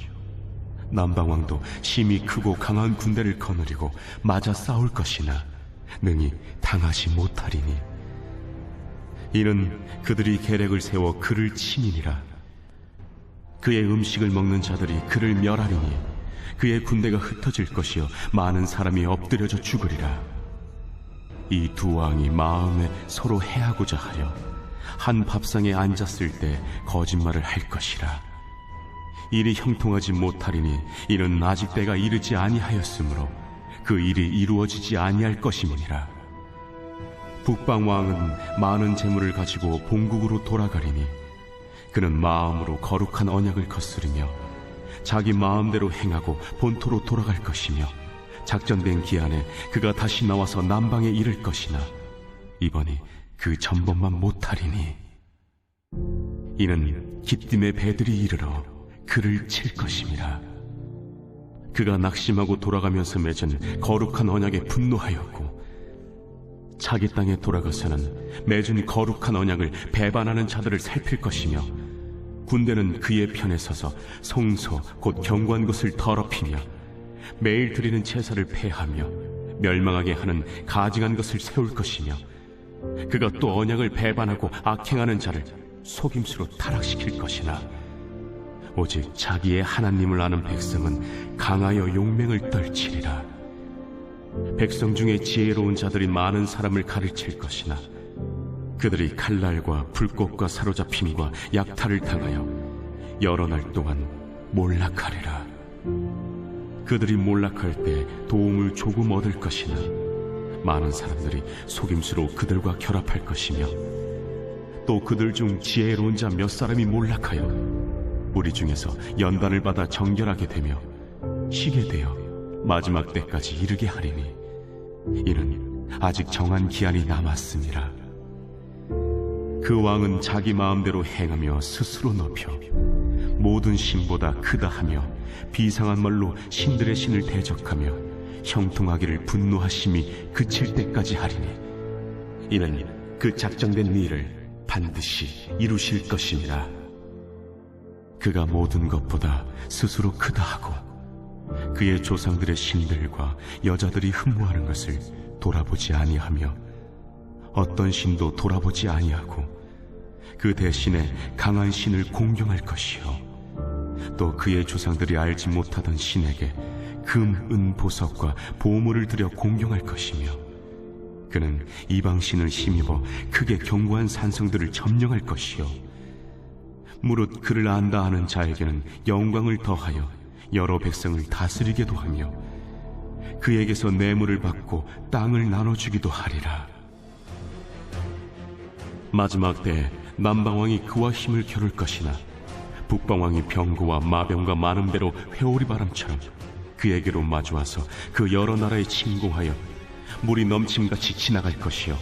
남방왕도 심히 크고 강한 군대를 거느리고 맞아 싸울 것이나 능히 당하지 못하리니 이는 그들이 계략을 세워 그를 침이니라. 그의 음식을 먹는 자들이 그를 멸하리니 그의 군대가 흩어질 것이요 많은 사람이 엎드려져 죽으리라. 이 두 왕이 마음에 서로 해하고자 하여 한 밥상에 앉았을 때 거짓말을 할 것이라. 일이 형통하지 못하리니 이는 아직 때가 이르지 아니하였으므로 그 일이 이루어지지 아니할 것임이니라. 북방 왕은 많은 재물을 가지고 본국으로 돌아가리니 그는 마음으로 거룩한 언약을 거스르며 자기 마음대로 행하고 본토로 돌아갈 것이며 작정된 기한에 그가 다시 나와서 남방에 이를 것이나 이번이 그 전번만 못하리니 이는 기띔의 배들이 이르러 그를 칠 것임이라. 그가 낙심하고 돌아가면서 맺은 거룩한 언약에 분노하였고 자기 땅에 돌아가서는 맺은 거룩한 언약을 배반하는 자들을 살필 것이며 군대는 그의 편에 서서 성소 곧 경관 곳을 더럽히며 매일 드리는 제사를 폐하며 멸망하게 하는 가증한 것을 세울 것이며 그가 또 언약을 배반하고 악행하는 자를 속임수로 타락시킬 것이나 오직 자기의 하나님을 아는 백성은 강하여 용맹을 떨치리라. 백성 중에 지혜로운 자들이 많은 사람을 가르칠 것이나 그들이 칼날과 불꽃과 사로잡힘과 약탈을 당하여 여러 날 동안 몰락하리라. 그들이 몰락할 때 도움을 조금 얻을 것이나 많은 사람들이 속임수로 그들과 결합할 것이며 또 그들 중 지혜로운 자 몇 사람이 몰락하여 우리 중에서 연단을 받아 정결하게 되며 쉬게 되어 마지막 때까지 이르게 하리니 이는 아직 정한 기한이 남았습니다. 그 왕은 자기 마음대로 행하며 스스로 높여 모든 신보다 크다 하며 비상한 말로 신들의 신을 대적하며 형통하기를 분노하심이 그칠 때까지 하리니 이는 그 작정된 일을 반드시 이루실 것입니다. 그가 모든 것보다 스스로 크다 하고 그의 조상들의 신들과 여자들이 흠모하는 것을 돌아보지 아니하며 어떤 신도 돌아보지 아니하고 그 대신에 강한 신을 공경할 것이요 또 그의 조상들이 알지 못하던 신에게 금, 은, 보석과 보물을 들여 공경할 것이며 그는 이방 신을 힘입어 크게 견고한 산성들을 점령할 것이요 무릇 그를 안다 하는 자에게는 영광을 더하여 여러 백성을 다스리게도 하며 그에게서 뇌물을 받고 땅을 나눠주기도 하리라. 마지막 때에 남방왕이 그와 힘을 겨룰 것이나 북방왕이 병거와 마병과 많은 배로 회오리 바람처럼 그에게로 마주와서 그 여러 나라에 침공하여 물이 넘침같이 지나갈 것이요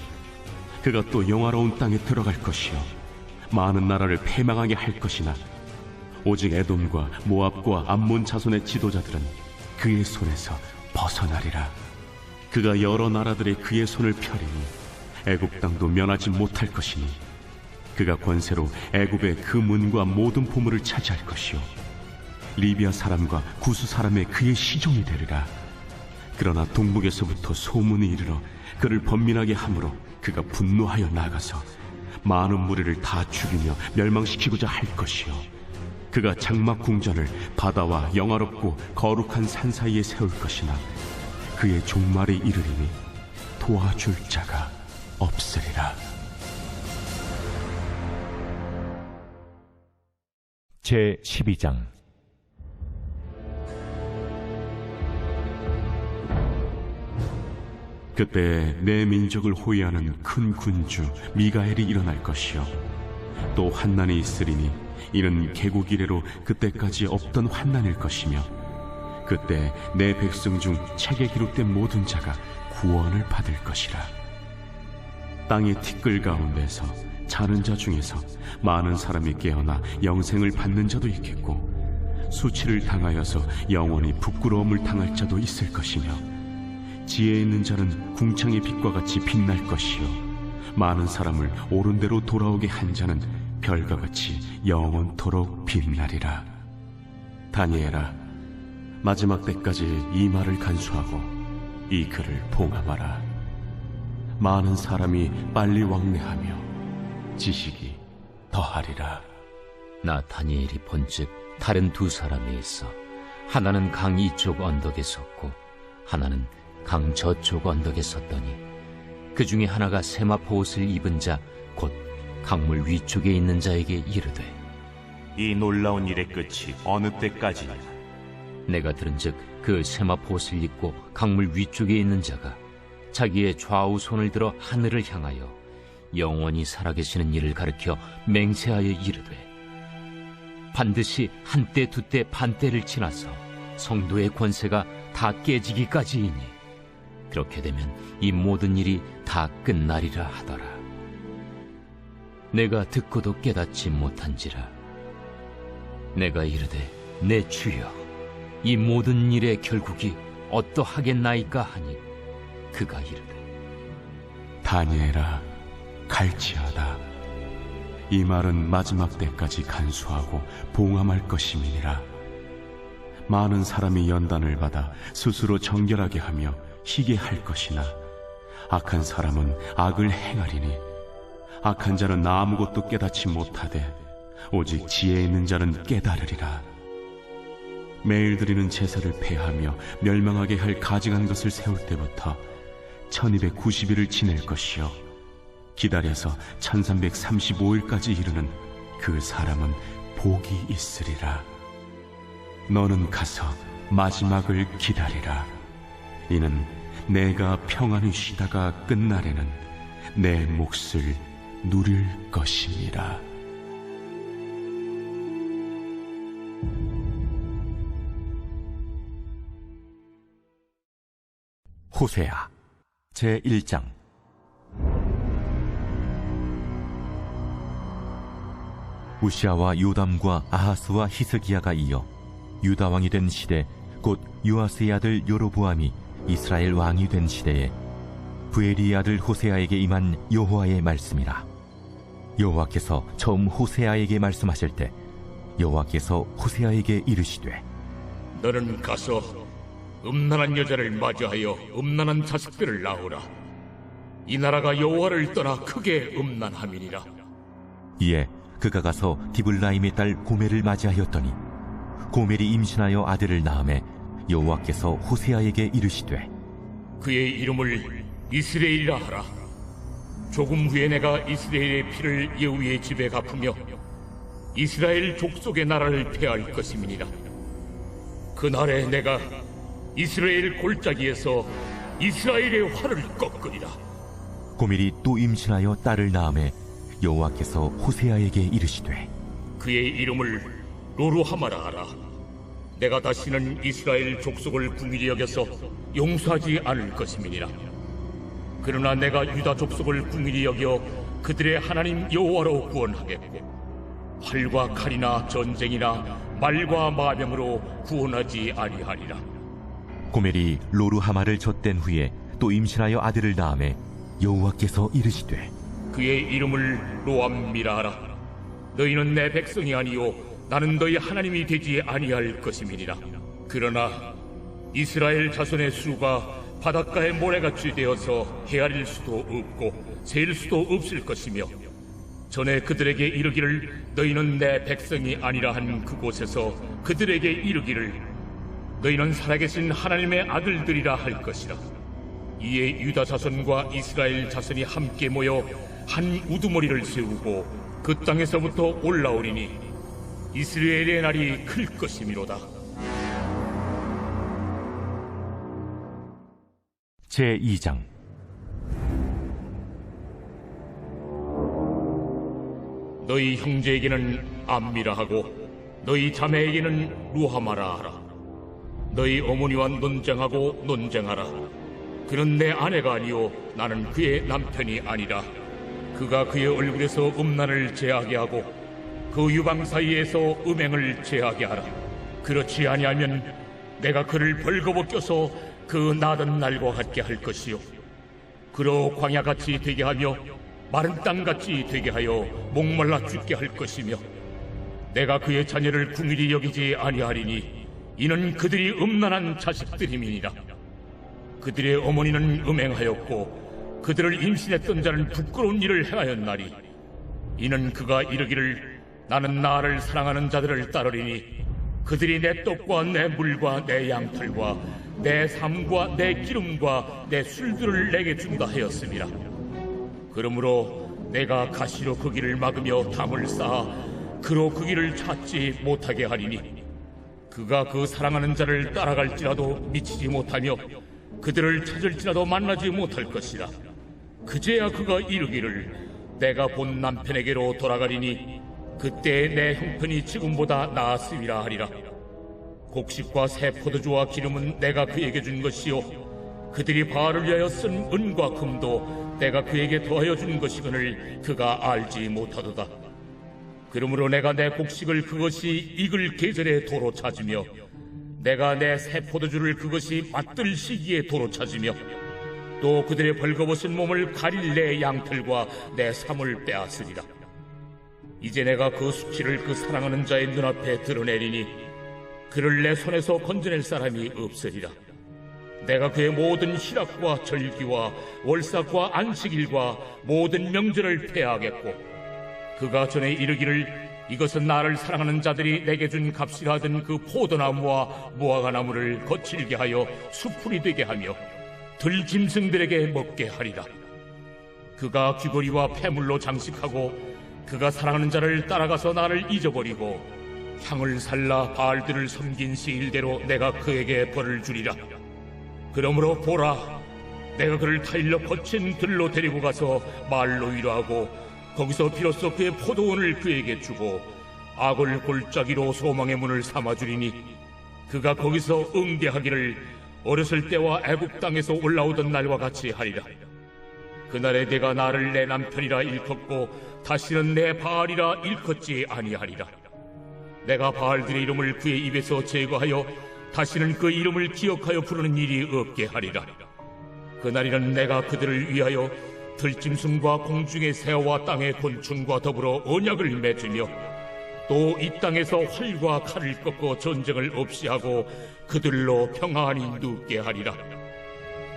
그가 또 영화로운 땅에 들어갈 것이요 많은 나라를 패망하게 할 것이나 오직 에돔과 모압과 암몬 자손의 지도자들은 그의 손에서 벗어나리라. 그가 여러 나라들의 그의 손을 펴리니 애굽 땅도 면하지 못할 것이니 그가 권세로 애굽의 그 문과 모든 보물을 차지할 것이요 리비아 사람과 구스 사람의 그의 시종이 되리라. 그러나 동북에서부터 소문이 이르러 그를 번민하게 함으로 그가 분노하여 나가서 많은 무리를 다 죽이며 멸망시키고자 할 것이요 그가 장막 궁전을 바다와 영화롭고 거룩한 산 사이에 세울 것이나 그의 종말이 이르리니 도와줄 자가 없으리라. 제 12장 그때 내 민족을 호위하는 큰 군주 미가엘이 일어날 것이요 또 환난이 있으리니 이는 개국 이래로 그때까지 없던 환난일 것이며 그때 내 백성 중 책에 기록된 모든 자가 구원을 받을 것이라. 땅의 티끌 가운데서 자는 자 중에서 많은 사람이 깨어나 영생을 받는 자도 있겠고 수치를 당하여서 영원히 부끄러움을 당할 자도 있을 것이며 지혜 있는 자는 궁창의 빛과 같이 빛날 것이요 많은 사람을 옳은 대로 돌아오게 한 자는 별과 같이 영원토록 빛나리라. 다니엘아, 마지막 때까지 이 말을 간수하고 이 글을 봉함하라. 많은 사람이 빨리 왕래하며 지식이 더하리라. 나 다니엘이 본즉 다른 두 사람이 있어 하나는 강 이쪽 언덕에 섰고 하나는 강 저쪽 언덕에 섰더니 그 중에 하나가 세마포 옷을 입은 자 곧 강물 위쪽에 있는 자에게 이르되 이 놀라운 일의 끝이 어느 때까지냐? 내가 들은즉 그 세마포옷을 입고 강물 위쪽에 있는 자가 자기의 좌우 손을 들어 하늘을 향하여 영원히 살아계시는 이를 가리켜 맹세하여 이르되 반드시 한때 두때 반때를 지나서 성도의 권세가 다 깨지기까지이니 그렇게 되면 이 모든 일이 다 끝나리라 하더라. 내가 듣고도 깨닫지 못한지라. 내가 이르되 내 주여 이 모든 일의 결국이 어떠하겠나이까 하니 그가 이르되 다니엘아 갈지어다. 이 말은 마지막 때까지 간수하고 봉함할 것임이니라. 많은 사람이 연단을 받아 스스로 정결하게 하며 희게 할 것이나 악한 사람은 악을 행하리니 악한 자는 아무것도 깨닫지 못하되 오직 지혜 있는 자는 깨달으리라. 매일 드리는 제사를 폐하며 멸망하게 할 가증한 것을 세울 때부터 1290일을 지낼 것이요 기다려서 1335일까지 이르는 그 사람은 복이 있으리라. 너는 가서 마지막을 기다리라. 이는 내가 평안히 쉬다가 끝날에는 내 몫을 누릴 것임이라. 호세아 제1장. 우시아와 요담과 아하스와 히스기야가 이어 유다 왕이 된 시대, 곧 요아스의 아들 여로보암이 이스라엘 왕이 된 시대에 부엘리의 아들 호세아에게 임한 여호와의 말씀이라. 여호와께서 처음 호세아에게 말씀하실 때 여호와께서 호세아에게 이르시되 너는 가서 음란한 여자를 맞이하여 음란한 자식들을 낳으라. 이 나라가 여호와를 떠나 크게 음란함이니라. 이에 그가 가서 디블라임의 딸 고멜을 맞이하였더니 고멜이 임신하여 아들을 낳음에 여호와께서 호세아에게 이르시되 그의 이름을 이스라엘이라 하라. 조금 후에 내가 이스라엘의 피를 여호와의 집에 갚으며 이스라엘 족속의 나라를 폐할 것임이니라. 그날에 내가 이스라엘 골짜기에서 이스라엘의 활을 꺾으리라. 고멜이 또 임신하여 딸을 낳음에 여호와께서 호세아에게 이르시되 그의 이름을 로루하마라 하라. 내가 다시는 이스라엘 족속을 궁일히 여겨서 용서하지 않을 것임이니라. 그러나 내가 유다 족속을 궁일히 여겨 그들의 하나님 여호와로 구원하겠고 활과 칼이나 전쟁이나 말과 마병으로 구원하지 아니하리라. 고멜이 로루하마를 젖댄 후에 또 임신하여 아들을 낳음에 여호와께서 이르시되 그의 이름을 로암미라 하라. 너희는 내 백성이 아니요 나는 너희 하나님이 되지 아니할 것임이니라. 그러나 이스라엘 자손의 수가 바닷가의 모래같이 되어서 헤아릴 수도 없고 셀 수도 없을 것이며 전에 그들에게 이르기를 너희는 내 백성이 아니라 한 그곳에서 그들에게 이르기를 너희는 살아계신 하나님의 아들들이라 할 것이라. 이에 유다 자손과 이스라엘 자손이 함께 모여 한 우두머리를 세우고 그 땅에서부터 올라오리니 이스라엘의 날이 클 것이미로다. 제2장. 너희 형제에게는 암미라 하고 너희 자매에게는 루하마라 하라. 너희 어머니와 논쟁하고 논쟁하라. 그는 내 아내가 아니요 나는 그의 남편이 아니라. 그가 그의 얼굴에서 음란을 제하게 하고 그 유방 사이에서 음행을 제하게 하라. 그렇지 아니하면 내가 그를 벌거벗겨서 그 나던 날과 같게 할 것이요 그로 광야같이 되게 하며 마른 땅같이 되게 하여 목말라 죽게 할 것이며 내가 그의 자녀를 궁일히 여기지 아니하리니 이는 그들이 음란한 자식들임이니라. 그들의 어머니는 음행하였고 그들을 임신했던 자는 부끄러운 일을 행하였나니 이는 그가 이르기를 나는 나를 사랑하는 자들을 따르리니 그들이 내 떡과 내 물과 내 양털과 내 삶과 내 기름과 내 술들을 내게 준다 하였습니다. 그러므로 내가 가시로 그 길을 막으며 담을 쌓아 그로 그 길을 찾지 못하게 하리니 그가 그 사랑하는 자를 따라갈지라도 미치지 못하며 그들을 찾을지라도 만나지 못할 것이라. 그제야 그가 이르기를 내가 본 남편에게로 돌아가리니 그때 내 형편이 지금보다 나았음이라 하리라. 곡식과 새 포도주와 기름은 내가 그에게 준 것이요 그들이 바알을 위하여 쓴 은과 금도 내가 그에게 더하여 준 것이거늘 그가 알지 못하도다. 그러므로 내가 내 곡식을 그것이 익을 계절에 도로 찾으며 내가 내 새 포도주를 그것이 맛들 시기에 도로 찾으며 또 그들의 벌거벗은 몸을 가릴 내 양털과 내 삶을 빼앗으리라. 이제 내가 그 수치를 그 사랑하는 자의 눈앞에 드러내리니 그를 내 손에서 건져낼 사람이 없으리라. 내가 그의 모든 희락과 절기와 월삭과 안식일과 모든 명절을 폐하겠고 그가 전에 이르기를 이것은 나를 사랑하는 자들이 내게 준 값이라 하던 그 포도나무와 무화과나무를 거칠게 하여 수풀이 되게 하며 들짐승들에게 먹게 하리라. 그가 귀걸이와 폐물로 장식하고 그가 사랑하는 자를 따라가서 나를 잊어버리고 향을 살라 바알들을 섬긴 시일대로 내가 그에게 벌을 주리라. 그러므로 보라, 내가 그를 타일러 거친 들로 데리고 가서 말로 위로하고 거기서 비로소 그의 포도원을 그에게 주고 악을 골짜기로 소망의 문을 삼아주리니 그가 거기서 응대하기를 어렸을 때와 애국 땅에서 올라오던 날과 같이 하리라. 그날에 내가 나를 내 남편이라 일컫고 다시는 내 바알이라 일컫지 아니하리라. 내가 바알들의 이름을 그의 입에서 제거하여 다시는 그 이름을 기억하여 부르는 일이 없게 하리라. 그날에는 내가 그들을 위하여 들짐승과 공중의 새와 땅의 곤충과 더불어 언약을 맺으며 또 이 땅에서 활과 칼을 꺾고 전쟁을 없이 하고 그들로 평안히 눕게 하리라.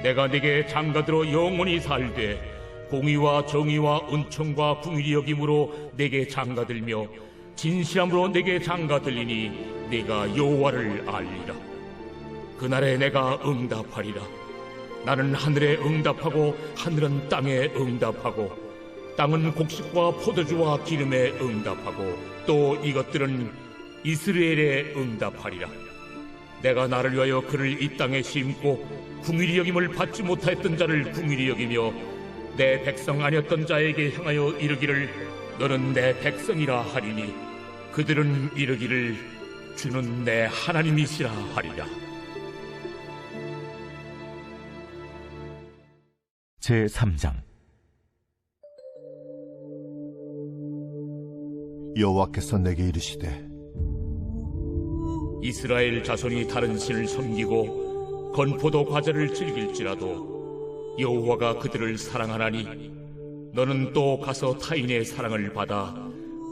내가 네게 장가들어 영원히 살되 공의와 정의와 은총과 긍휼히 여김으로 네게 장가들며 진실함으로 네게 장가들리니 네가 여호와를 알리라. 그날에 내가 응답하리라. 나는 하늘에 응답하고 하늘은 땅에 응답하고 땅은 곡식과 포도주와 기름에 응답하고 또 이것들은 이스라엘에 응답하리라. 내가 나를 위하여 그를 이 땅에 심고 긍휼히 여김을 받지 못하였던 자를 긍휼히 여기며 내 백성 아니었던 자에게 향하여 이르기를 너는 내 백성이라 하리니 그들은 이르기를 주는 내 하나님이시라 하리라. 제3장 여호와께서 내게 이르시되 이스라엘 자손이 다른 신을 섬기고 건포도 과자를 즐길지라도 여호와가 그들을 사랑하나니 너는 또 가서 타인의 사랑을 받아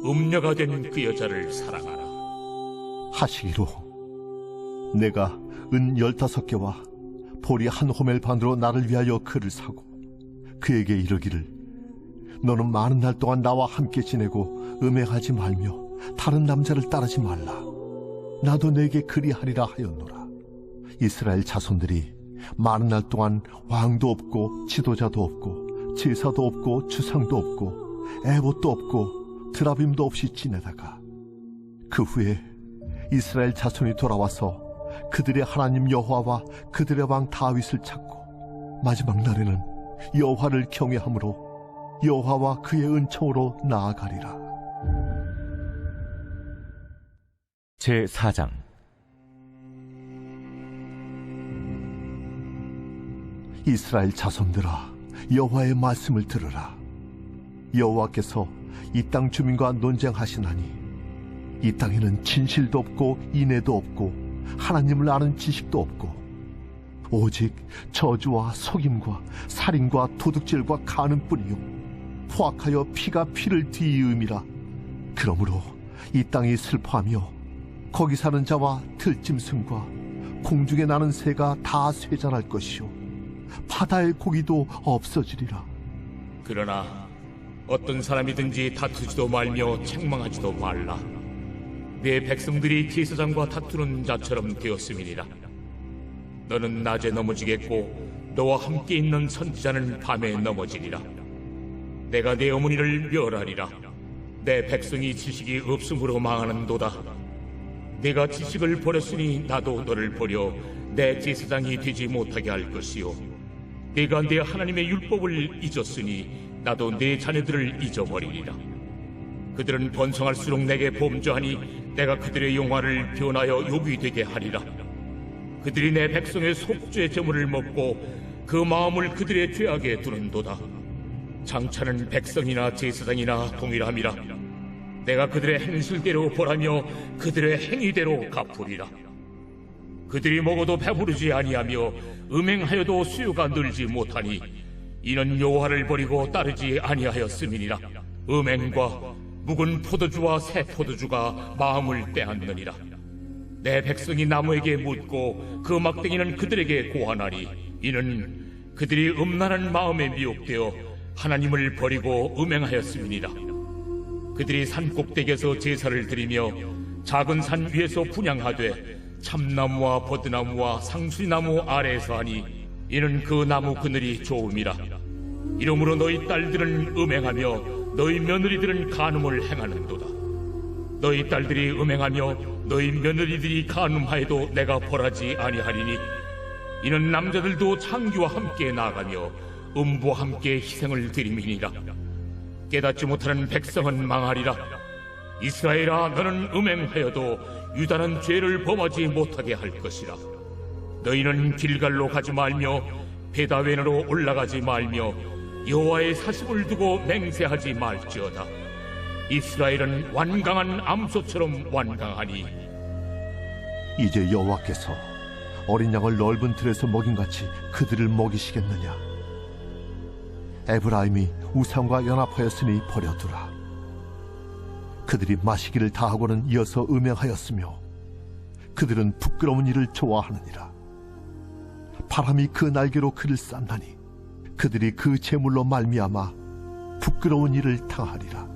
음녀가 된 그 여자를 사랑하라. 하시기로 내가 은 15개와 보리 한 호멜 반으로 나를 위하여 그를 사고 그에게 이르기를 너는 많은 날 동안 나와 함께 지내고 음행하지 말며 다른 남자를 따르지 말라. 나도 내게 그리하리라 하였노라. 이스라엘 자손들이 많은 날 동안 왕도 없고 지도자도 없고 제사도 없고 주상도 없고 에봇도 없고 드라빔도 없이 지내다가 그 후에 이스라엘 자손이 돌아와서 그들의 하나님 여호와와 그들의 왕 다윗을 찾고 마지막 날에는 여호와를 경외함으로 여호와와 그의 은총으로 나아가리라. 제4장 이스라엘 자손들아, 여호와의 말씀을 들으라. 여호와께서 이 땅 주민과 논쟁하시나니 이 땅에는 진실도 없고 인애도 없고 하나님을 아는 지식도 없고 오직 저주와 속임과 살인과 도둑질과 간음뿐이요 포악하여 피가 피를 뒤이음이라. 그러므로 이 땅이 슬퍼하며 거기 사는 자와 들짐승과 공중에 나는 새가 다 쇠잔할 것이요 바다의 고기도 없어지리라. 그러나 어떤 사람이든지 다투지도 말며 책망하지도 말라. 내 백성들이 제사장과 다투는 자처럼 되었음이니라. 너는 낮에 넘어지겠고 너와 함께 있는 선지자는 밤에 넘어지리라. 내가 내 어머니를 멸하리라. 내 백성이 지식이 없음으로 망하는도다. 내가 지식을 버렸으니 나도 너를 버려 내 제사장이 되지 못하게 할 것이요, 내가 내 하나님의 율법을 잊었으니 나도 내 자녀들을 잊어버리리라. 그들은 번성할수록 내게 범죄하니 내가 그들의 영화를 변하여 욕이 되게 하리라. 그들이 내 백성의 속죄 제물을 먹고 그 마음을 그들의 죄악에 두는도다. 장차는 백성이나 제사장이나 동일함이라. 내가 그들의 행실대로 벌하며 그들의 행위대로 갚으리라. 그들이 먹어도 배부르지 아니하며 음행하여도 수요가 늘지 못하니 이는 여호와를 버리고 따르지 아니하였음이니라. 음행과 묵은 포도주와 새 포도주가 마음을 빼앗느니라. 내 백성이 나무에게 묻고 그 막대기는 그들에게 고하나니 이는 그들이 음란한 마음에 미혹되어 하나님을 버리고 음행하였음이니라. 그들이 산 꼭대기에서 제사를 드리며 작은 산 위에서 분향하되 참나무와 버드나무와 상수리나무 아래에서 하니 이는 그 나무 그늘이 좋음이라. 이러므로 너희 딸들은 음행하며 너희 며느리들은 간음을 행하는도다. 너희 딸들이 음행하며 너희 며느리들이 간음하여도 내가 벌하지 아니하리니 이는 남자들도 창기와 함께 나아가며 음부와 함께 희생을 드림이니라. 깨닫지 못하는 백성은 망하리라. 이스라엘아, 너는 음행하여도 유다는 죄를 범하지 못하게 할 것이라. 너희는 길갈로 가지 말며 베다웬으로 올라가지 말며 여호와의 사십을 두고 맹세하지 말지어다. 이스라엘은 완강한 암소처럼 완강하니 이제 여호와께서 어린 양을 넓은 틀에서 먹인같이 그들을 먹이시겠느냐. 에브라임이 우상과 연합하였으니 버려두라. 그들이 마시기를 다하고는 이어서 음행하였으며 그들은 부끄러운 일을 좋아하느니라. 바람이 그 날개로 그를 쌌나니 그들이 그 재물로 말미암아 부끄러운 일을 당하리라.